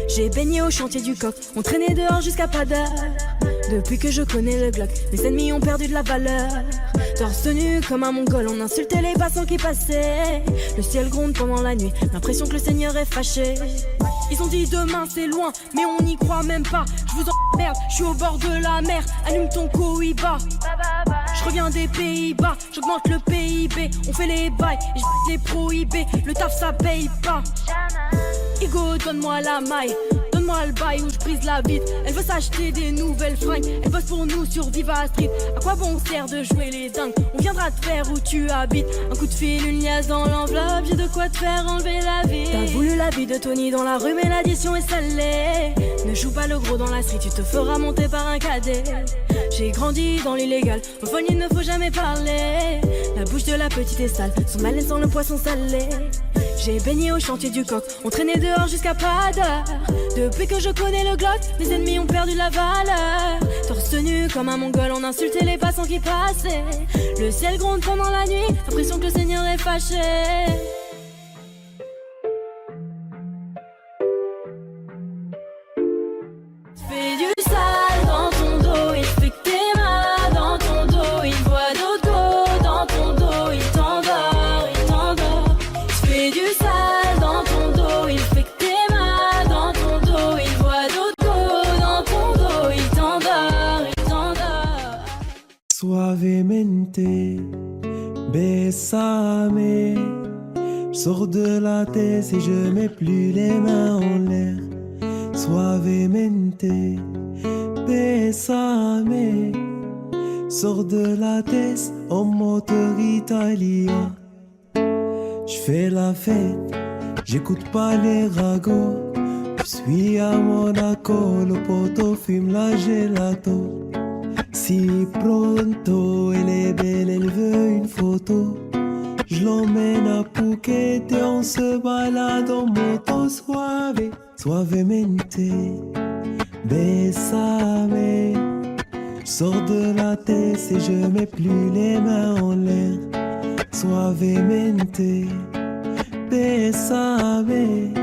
J'ai baigné au chantier du coq, on traînait dehors jusqu'à pas d'heure. Depuis que je connais le Glock, mes ennemis ont perdu de la valeur. Torse nu comme un mongol, on insultait les passants qui passaient. Le ciel gronde pendant la nuit, l'impression que le Seigneur est fâché. Ils ont dit demain c'est loin, mais on n'y croit même pas. Je vous emmerde, je suis au bord de la mer. Allume ton Cohiba. Je reviens des Pays-Bas, j'augmente le PIB. On fait les bails, et je les prohibés. Le taf ça paye pas. Igo, donne-moi la maille. Donne-moi le bail où je brise la vitre. Elle veut s'acheter des nouvelles fringues. Elle bosse pour nous sur Viva Street. À quoi bon sert de jouer les dingues? On viendra te faire où tu habites. Un coup de fil, une liasse dans l'enveloppe. J'ai de quoi te faire enlever la vie. T'as voulu la vie de Tony dans la rue, mais l'addition est salée. Ne joue pas le gros dans la street, tu te feras monter par un cadet. J'ai grandi dans l'illégal, au fond il ne faut jamais parler. La bouche de la petite est sale, son haleine sent le poisson salé. J'ai baigné au chantier du coq, on traînait dehors jusqu'à pas d'heure. Depuis que je connais le Glock, mes ennemis ont perdu la valeur. Torse nu comme un mongol, on insultait les passants qui passaient. Le ciel gronde pendant la nuit, l'impression que le Seigneur est fâché. Fais du sale dans ton dos, il fait que t'es mal dans ton dos. Il voit d'autres go dans ton dos, il t'endort, il t'endort. Fais du sale dans ton dos, il fait que t'es mal dans ton dos. Il voit d'autres go dans ton dos, il t'endort, il t'endort. Suavemente, besame. Sors de la tête et je mets plus les mains en l'air. Suavemente, besame. Sors de la tête en moteur italien. J'fais la fête, j'écoute pas les ragots. J'suis à Monaco, le poteau fume la gelato. Si pronto, elle est belle, elle veut une photo. Je l'emmène à Phuket et on se balade en moto suave. Suavemente, besame. Sors de la tête et je mets plus les mains en l'air. Suavemente, besame.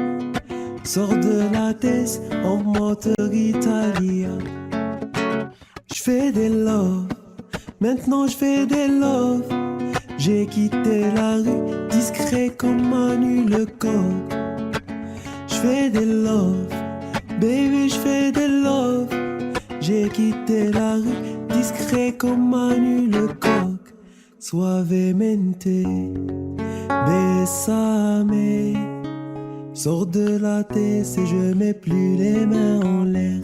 Sors de la tête en moteur italien. J'fais des love, maintenant j'fais des love. J'ai quitté la rue, discret comme Manu le coq. J'fais des love, baby j'fais des love. J'ai quitté la rue, discret comme Manu le coq. Suavemente, besame. Sors de la tête et je mets plus les mains en l'air.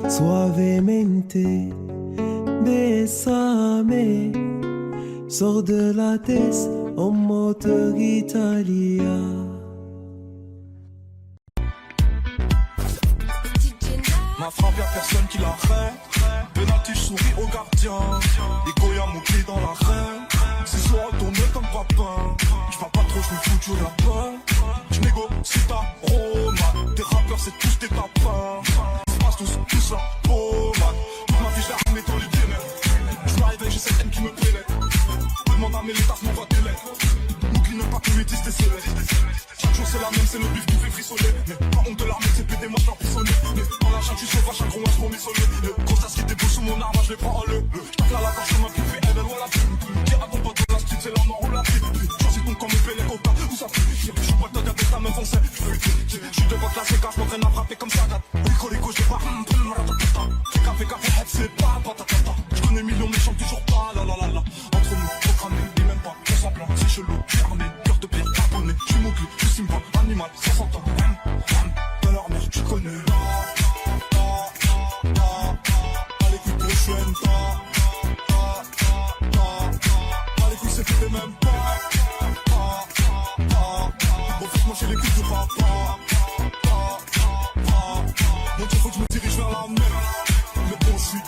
Suavemente, besame. Sors de la tête en moteur italien. Ma frappe y'a personne qui l'arrête. Penalty, je souris au gardien. Les Goya mon pied dans l'arène. C'est soir retourné comme papin. J'parle pas trop, j'me fous du lapin. J'négocie ta Roma. Tes rappeurs c'est tous des tapins. Ils passent tous la pommade. Toute ma vie j'ai armé dans les ténèbres. J'm'arrive j'ai cette haine qui me plaît. Demande à mes létas, m'envoie des lettres. N'oublie même pas que 8 10 décélés. Chaque jour c'est la même, c'est le bif qui fait frissonner. Mais pas honte de l'armée, c'est pédé, moi j'emprisonné. Mais dans la chatte, tu sauvage, un gros instrument isolé. Le gros sas qui déboule sous mon arme, je les prends en le. J'tacle à la gorge comme un pipi, elle ou la pute. Qui raconte pas de la street, c'est la mort ou la vie. Choisis ton camp, me paie les quotas, où ça fait. J'suis pas le temps avec ta meuf, on sait. J'suis devant la séca, j'm'entraîne à frapper comme ça. Rico, j'ai pas. Fais gaffe, c'est pas patatata. J'connais millions, mais chante toujours pas, la la la la. Entre nous, programmé, et même pas, on semblant, c'est chelou, fermé, cœur de pierre, abonné. J'suis Mowgli, j'suis Simba, animal, 500 ans. Dans leur mère, tu connais. À l'écoute prochaine, à l'écoute, c'est que t'es même pas. Bon, franchement, j'ai l'écoute de papa. Mon Dieu, faut que je me dirige vers la mer. Le bon, je suis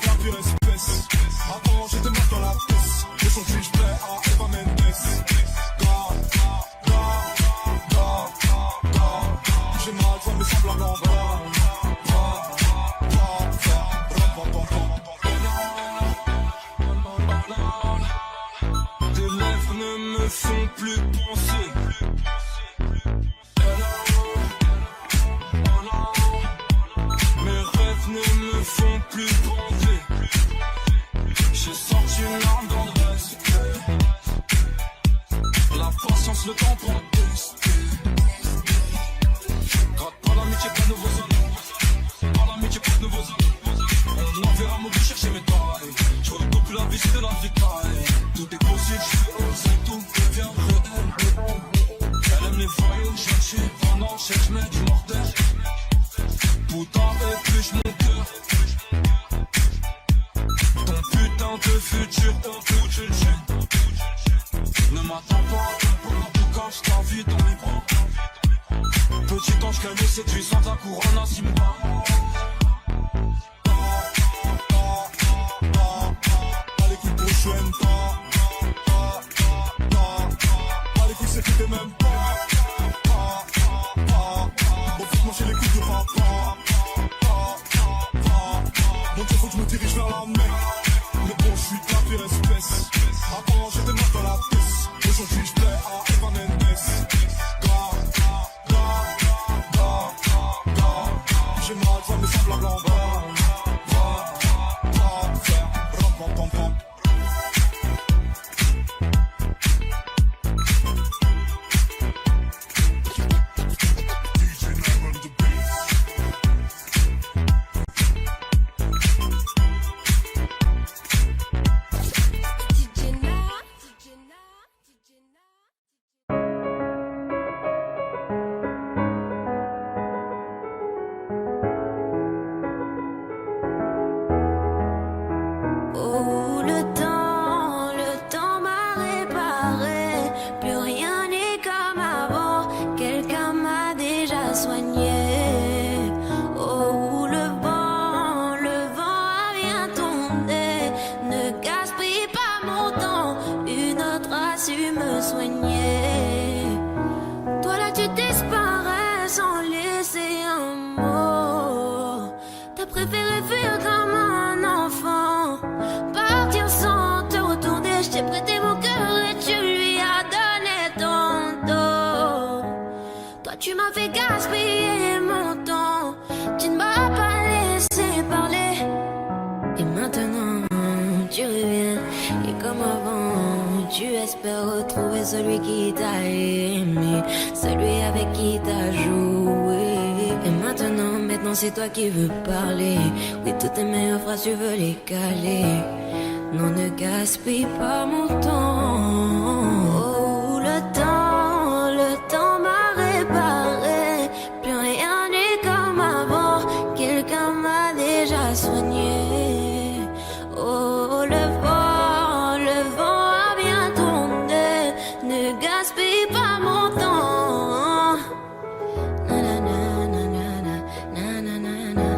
J'ai mal, toi mais semblables en bas. Tes lèvres ne me font plus penser. Mes rêves ne me font plus bander. J'ai sorti une larme dans le respect. La patience, le temps pour le tester. Gratte pas l'amitié, pas de nouveaux amis. Pas l'amitié, pas de nouveaux amis. On enverra mon but chercher mes tailles. Je redouble plus la vie, c'est de la vitaille. Tout est possible, je fais oser, tout devient réel. Elle aime les voyous, chercher pendant cherche mec du mortel. Putain, épluche mon cœur. Ton putain de futur au bout d'une chaîne. Ne m'attends pas, tout cache ta vie dans mes bras. Petit ange qu'elle me séduit sans ta couronne à Simba. Pas les couilles pour je n'aime pas. Pas les couilles c'est que t'es même pas. Bon faut manger les couilles du rap. Bon Dieu faut que je me dirige vers la mer. Mais bon je suis de la pire espèce. Avant j'étais mal dans la pièce. Aujourd'hui je plais à Evan Mendes. J'ai mal, toi mes semblables en bas. Celui qui t'a aimé, celui avec qui t'as joué. Et maintenant c'est toi qui veux parler. Oui, toutes tes meilleures phrases tu veux les caler. Non, ne gaspille pas mon temps. Oh, le temps m'a réparé. Plus rien n'est comme avant. Quelqu'un m'a déjà soigné. Oh, le vent a bien tourné. Ne gaspille pas mon temps. Na na na na na na na na na.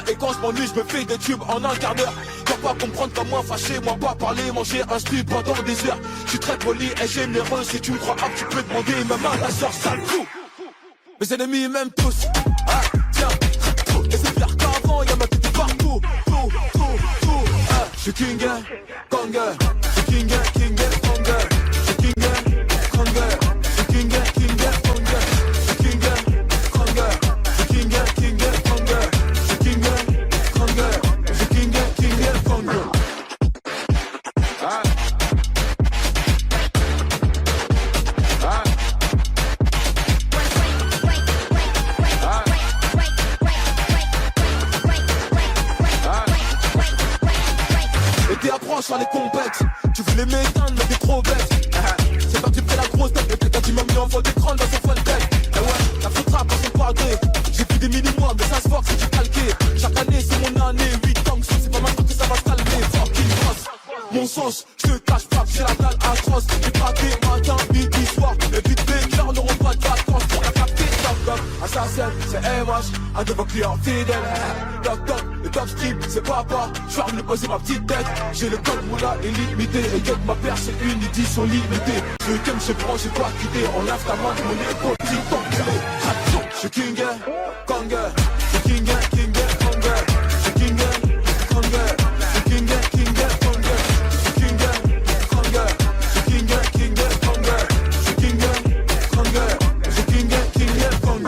Et quand je m'ennuie, je me fais des tubes en un quart d'heure. Dois pas comprendre comme moi, fâché, moi pas parler, manger un strip pendant des heures. Je suis très poli et généreux, si tu me crois up, tu peux demander même à ta soeur, sale fou. Mes ennemis m'aiment tous, ah tiens, et c'est pire qu'avant, y'a ma tête partout, tout, ah. Je suis king, conger, je suis king, conger, je suis king, conger, je suis king, conger, je suis king, conger, je suis king, conger. Et t'es approche sur les compètes. Tu voulais m'éteindre mais t'es trop bête. C'est pas que tu fais la grosse tête. Et t'as dit m'a mis en fond d'écran dans son fun tech. Et ouais, la faute rap à son padré. J'ai plus des mini-mois mais ça se voit que c'est du calqué. Chaque année c'est mon année, 8 ans que c'est pas maintenant que ça va se calmer. Fucking boss, mon sauce, je te cache pas que j'ai la dalle atroce. J'ai braqué matin, midi, soir. Et vite fait, n'auront pas de vacances pour la capter. Toc toc, assassin, c'est MH, un de vos clients fidèles. Toc toc, le top strip, c'est papa. Je vais venir poser ma petite tête. J'ai le code moula illimité. Et que ma paire, c'est une édition limitée. Le thème, je prends, j'ai pas quitté. On lève ta main de mon épaule, tic-toc, je suis King, Kong, je suis King, Kong, je suis King, Kong, je suis King, Kong, je suis King, Kong, je suis King, Kong, je suis King, Kong, je suis King, Kong.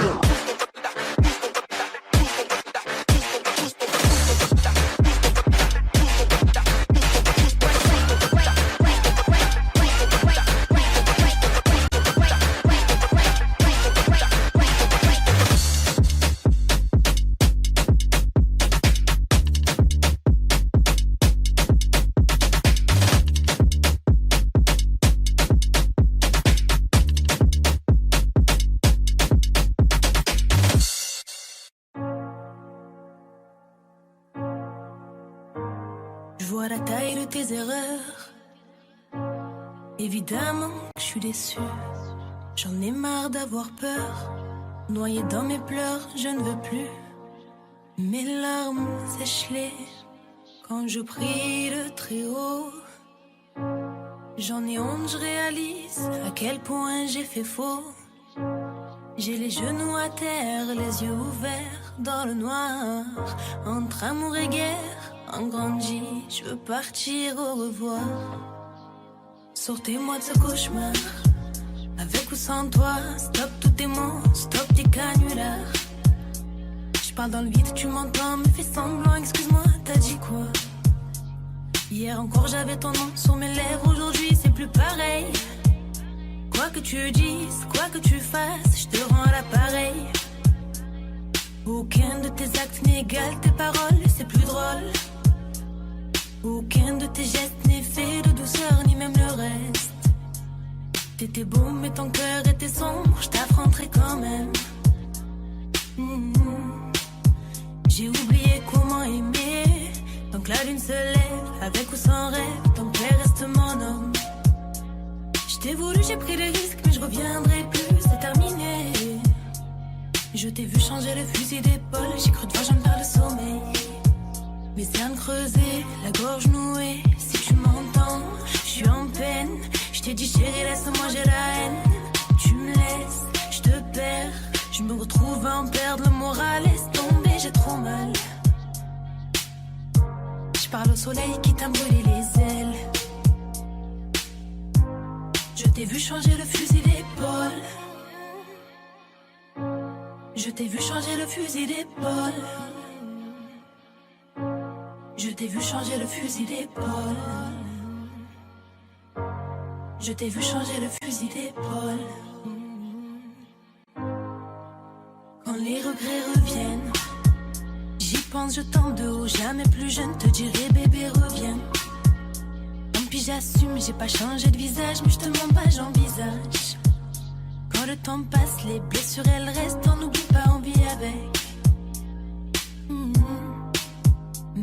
Je vois la taille de tes erreurs. Évidemment que je suis déçue. J'en ai marre d'avoir peur. Noyée dans mes pleurs, je ne veux plus. Mes larmes sèchent-les quand je prie le très haut. J'en ai honte, je réalise à quel point j'ai fait faux. J'ai les genoux à terre, les yeux ouverts dans le noir. Entre amour et guerre, en grandi, je veux partir au revoir. Sortez-moi de ce cauchemar, avec ou sans toi. Stop tous tes mots, stop tes canulars. Je parle dans le vide, tu m'entends, me fais semblant, excuse-moi, t'as dit quoi? Hier encore j'avais ton nom sur mes lèvres, aujourd'hui c'est plus pareil. Quoi que tu dises, quoi que tu fasses, je te rends l'appareil. Aucun de tes actes n'égale tes paroles, c'est plus drôle. Aucun de tes gestes n'est fait de douceur, ni même le reste. T'étais beau mais ton cœur était sombre, je t'affronterai quand même. J'ai oublié comment aimer. Donc la lune se lève, avec ou sans rêve, ton père reste mon homme. Je t'ai voulu, j'ai pris des risques, mais je reviendrai plus, c'est terminé. Je t'ai vu changer le fusil d'épaule, j'ai cru te voir, j'en perds le sommeil. Mes cernes creusées, la gorge nouée, si tu m'entends, je suis en peine. Je t'ai dit chérie, laisse-moi, j'ai la haine. Tu me laisses, je te perds. Je me retrouve à en perdre le moral, laisse tomber, j'ai trop mal. Je parle au soleil qui t'a brûlé les ailes. Je t'ai vu changer le fusil d'épaule. Je t'ai vu changer le fusil d'épaule. Je t'ai vu changer le fusil d'épaule. Je t'ai vu changer le fusil d'épaule. Quand les regrets reviennent, j'y pense, je tente de haut, jamais plus je ne te dirai bébé reviens. Tant pis j'assume, j'ai pas changé de visage, mais je te mens pas, j'envisage. Quand le temps passe, les blessures elles restent, on n'oublie pas, on vit avec.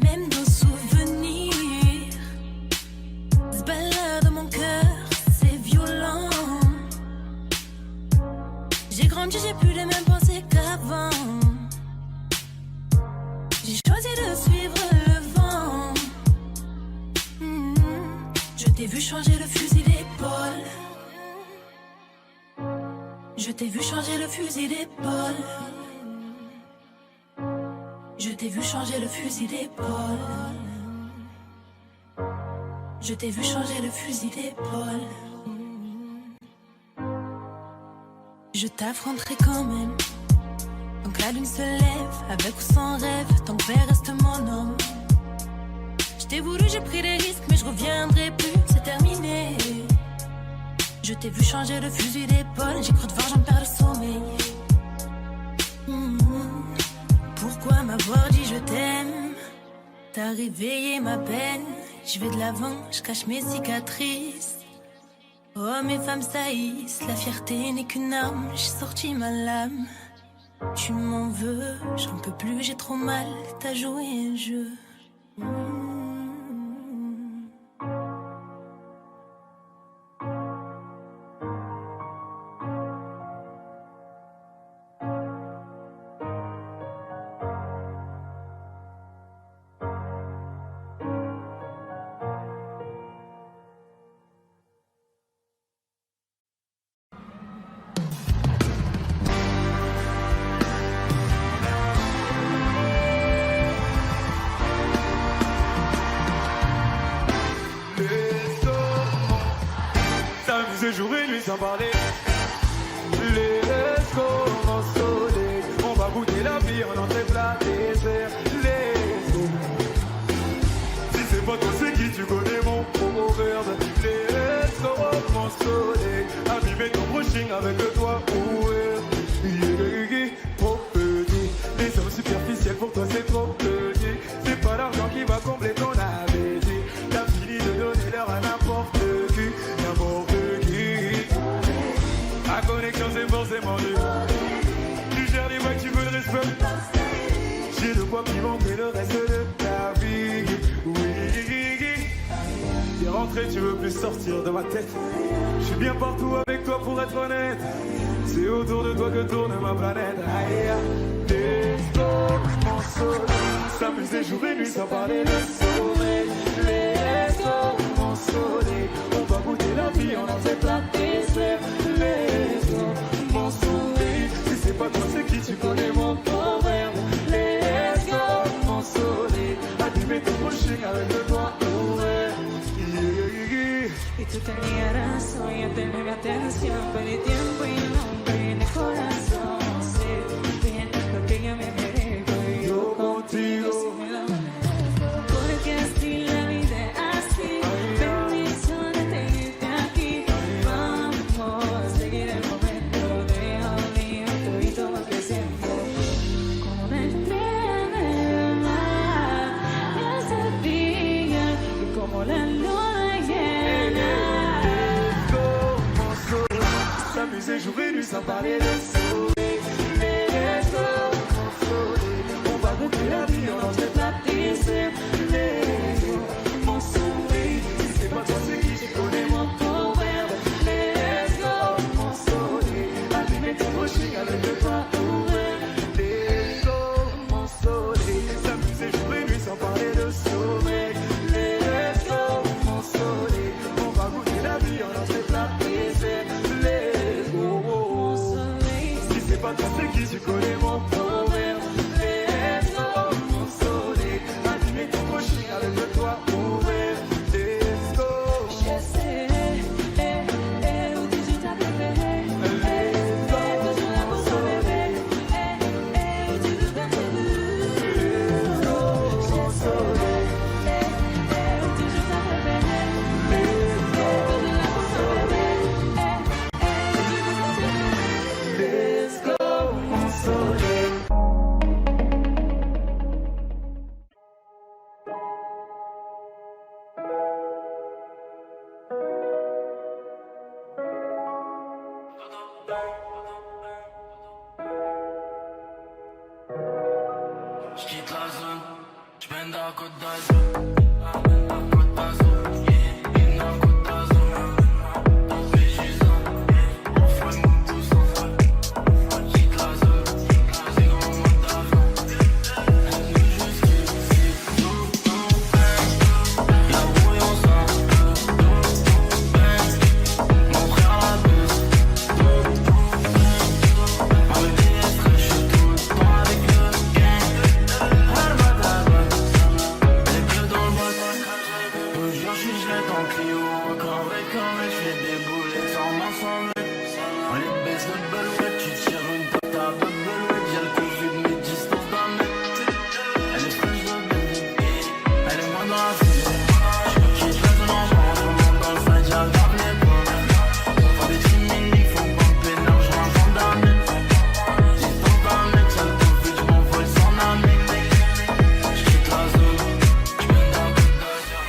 Même nos souvenirs se baladent dans mon cœur, c'est violent. J'ai grandi, j'ai plus les mêmes pensées qu'avant. J'ai choisi de suivre le vent. Je t'ai vu changer le fusil d'épaule. Je t'ai vu changer le fusil d'épaule. Je t'ai vu changer le fusil d'épaule. Je t'ai vu changer le fusil d'épaule. Je t'affronterai quand même. Donc la lune se lève, avec ou sans rêve, ton père reste mon homme. Je t'ai voulu, j'ai pris des risques, mais je reviendrai plus, c'est terminé. Je t'ai vu changer le fusil d'épaule, j'ai cru te voir, j'en perds le sommeil. Pourquoi m'avoir dit je t'aime? T'as réveillé ma peine, je vais de l'avant, je cache mes cicatrices. Oh, mes femmes saillissent, la fierté n'est qu'une arme, j'ai sorti ma lame. Tu m'en veux, j'en peux plus, j'ai trop mal, t'as joué un jeu. Jour et nuit sans parler. Les restos en soleil, on va goûter la vie en entrée plat dessert. Les eaux. Si c'est pas toi, c'est qui tu connais mon proverbe. Les restos en soleil, abîmer ton brushing avec toi. Trop petit, les hommes superficiels pour toi c'est trop petit. C'est pas l'argent qui va combler ton appétit. T'as fini de donner l'heure à n'importe qui, n'importe qui. La connexion c'est forcément dur. Tu gères les vagues, tu veux le respect. J'ai de quoi pimenter le reste de ta vie. Oui. T'es rentré, tu veux plus sortir de ma tête. Je suis bien partout avec toi pour être honnête. C'est autour de toi que tourne ma planète. Mon soleil, s'amuser jour et nuit sans parler de sommeil. Mon soleil, on va goûter la vie en entrée plat dessert. Mon soleil, si c'est pas toi c'est qui tu connais mon proverbe. Mon soleil, abîmer ton brushing avec le doigt ouvert. Y tú tenías razón y tener mi atención. Pedí tiempo y no pedí corazón. Sé bien lo que yo me merezco y yo contigo. Porque así la vida es así. Bendición de tenerte aquí. Vamos a seguir el momento. Deja un y toma presente. Como una estrella de mar, yo sabía que como la luna llena. S'amuser jour et nuit sans parler de soleil. Mon soleil, on va goûter la vie en entrée plat dessert. Mon soleil, si c'est pas toi c'est qui tu connais mon proverbe. Mon soleil, abîmer ton brushing avec le doigt ouvert. Mon soleil, s'amuser jour et nuit sans parler de sommeil. Mon soleil, on va goûter la vie en entrée plat dessert. Pas toi c'est qui tu connais mon proverbe. Mon soleil, abîmer ton brushing avec le toit ouvert. Let's go. Je sais où tu t'as préféré. Toujours là pour ton bébé. Où tu veux faire tes bouts. Mon soleil, où tu t'as préféré. Toujours là pour ton bébé. Où tu veux faire tes bouts. Let's go. Mon soleil. J'quitte la zone, j'mène dans la côte d'Azur. Côte d'Azur, yeah, dans la côte d'Azur. Dans le Végizan, on fait mon pouce, on fait. J'quitte la zone, c'est comme un mode d'avion. On est juste ici, tout en fait. Y'a brouillon ça, mon frère la buse. Avec des estres, j'suis tout le temps avec le gang. Les bleus dans le bot. Toujours j'suis gelé dans le Clio. Encore je fais des boulets sans m'assembler. On les baisse de belouette. Tu tires une patate de belouette. J'ai le cousu de mes distances d'un mec. Elle est fraîche de bébé. Elle est moins dans la file. J'quitte la zone en bas. Tout le monde dans le fight, j'aggrave les points. Faut des timiniques, faut pomper l'argent avant d'amener. J'ai tant d'un mec, ça le tout vite, j'm'envole sans ami. J'quitte la zone, j'mène dans la côte d'Azur.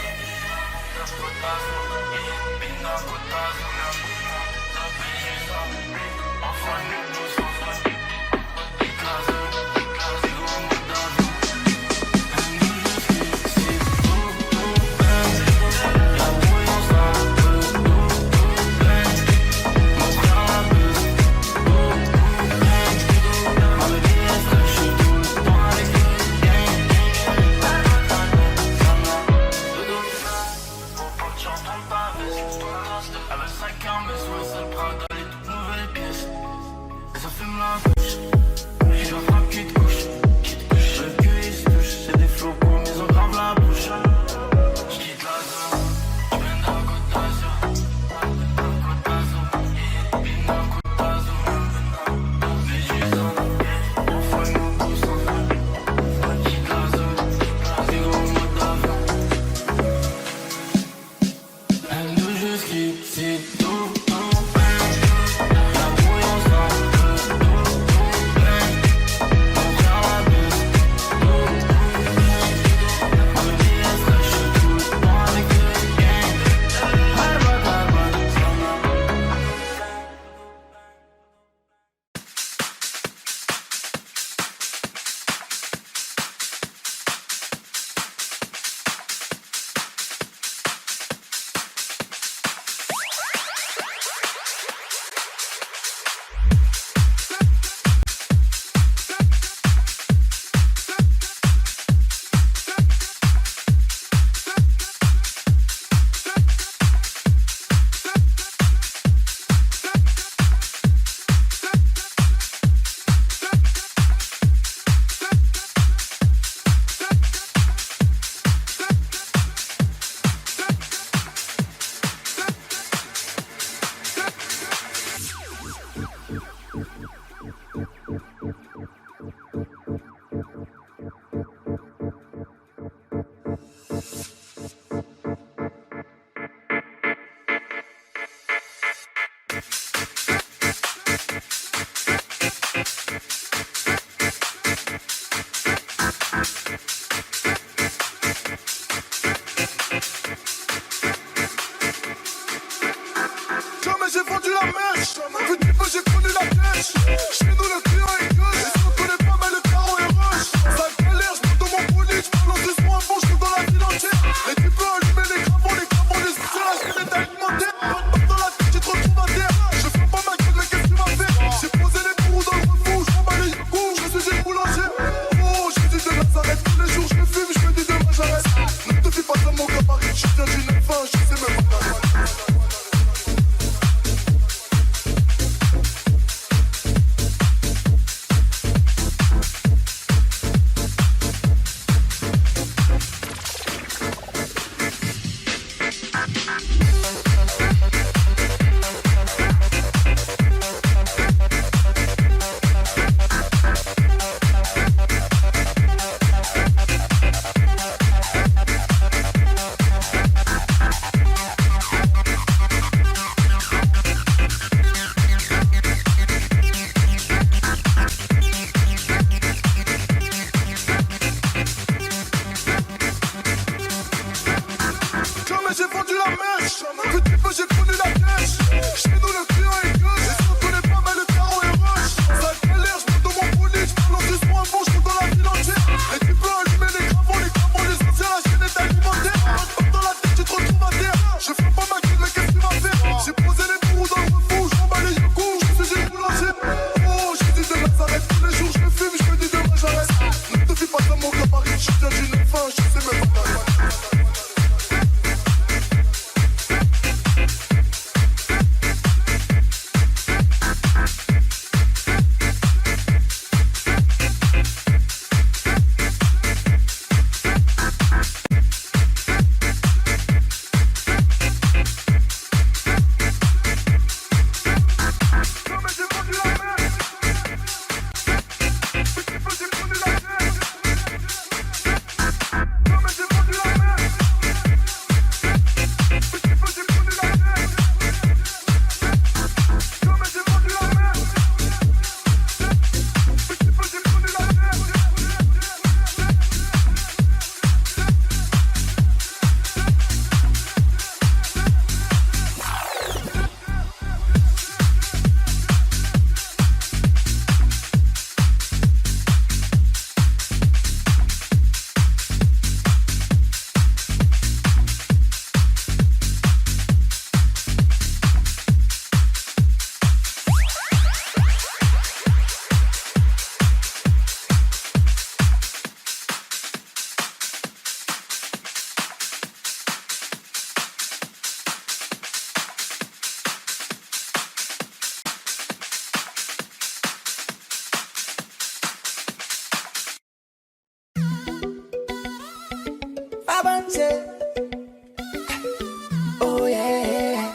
Oh yeah,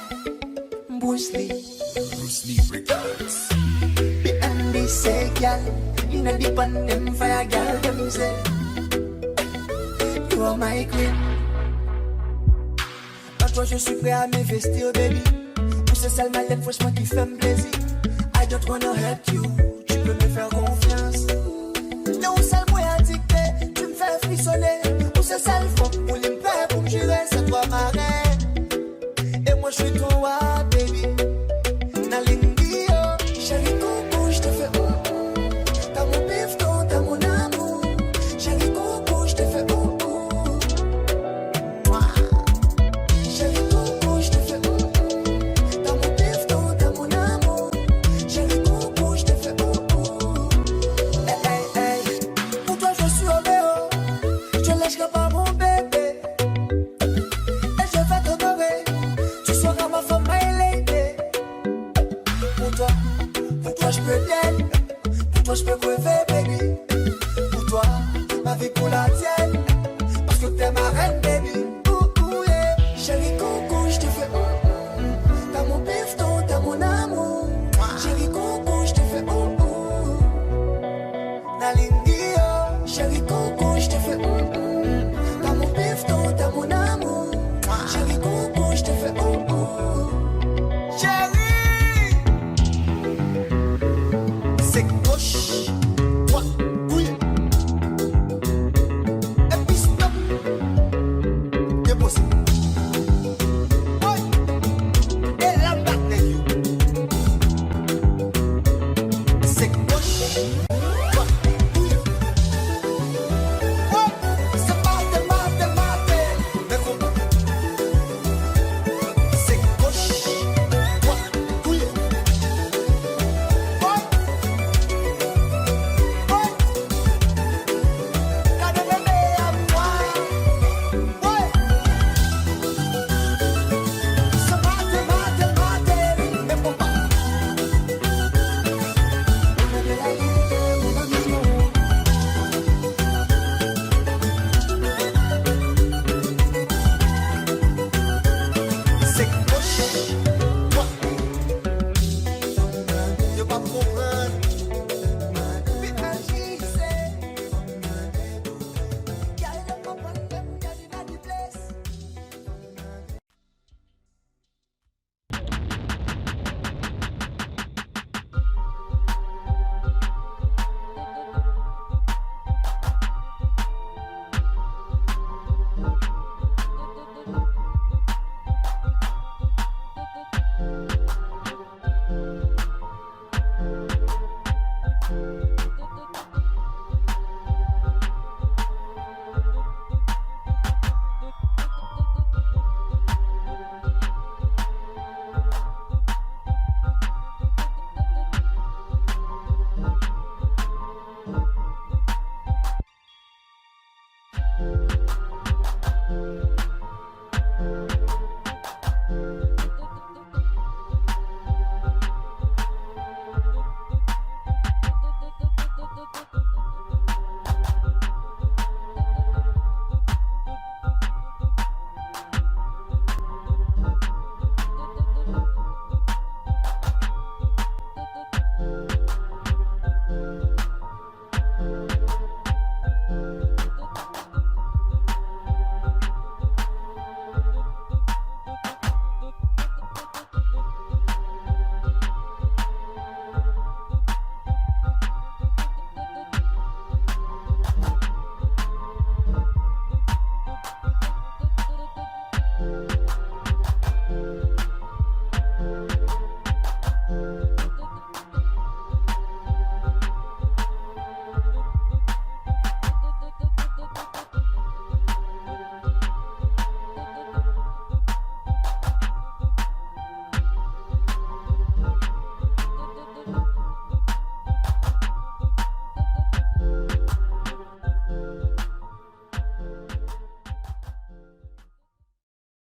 Bruce Lee Records. Behind this say, girl, you know the pan them fire, girl, them say you are my queen. À toi je suis prêt à m'investir, baby. Pour ce sale malin, franchement qui fait me plaisir. I don't wanna hurt you, tu peux me faire confiance. Non, sale moi addicté, tu me fais frissonner. Pour ce sale fond, pour les pères, pour me jurer, c'est toi ma reine. Et moi je suis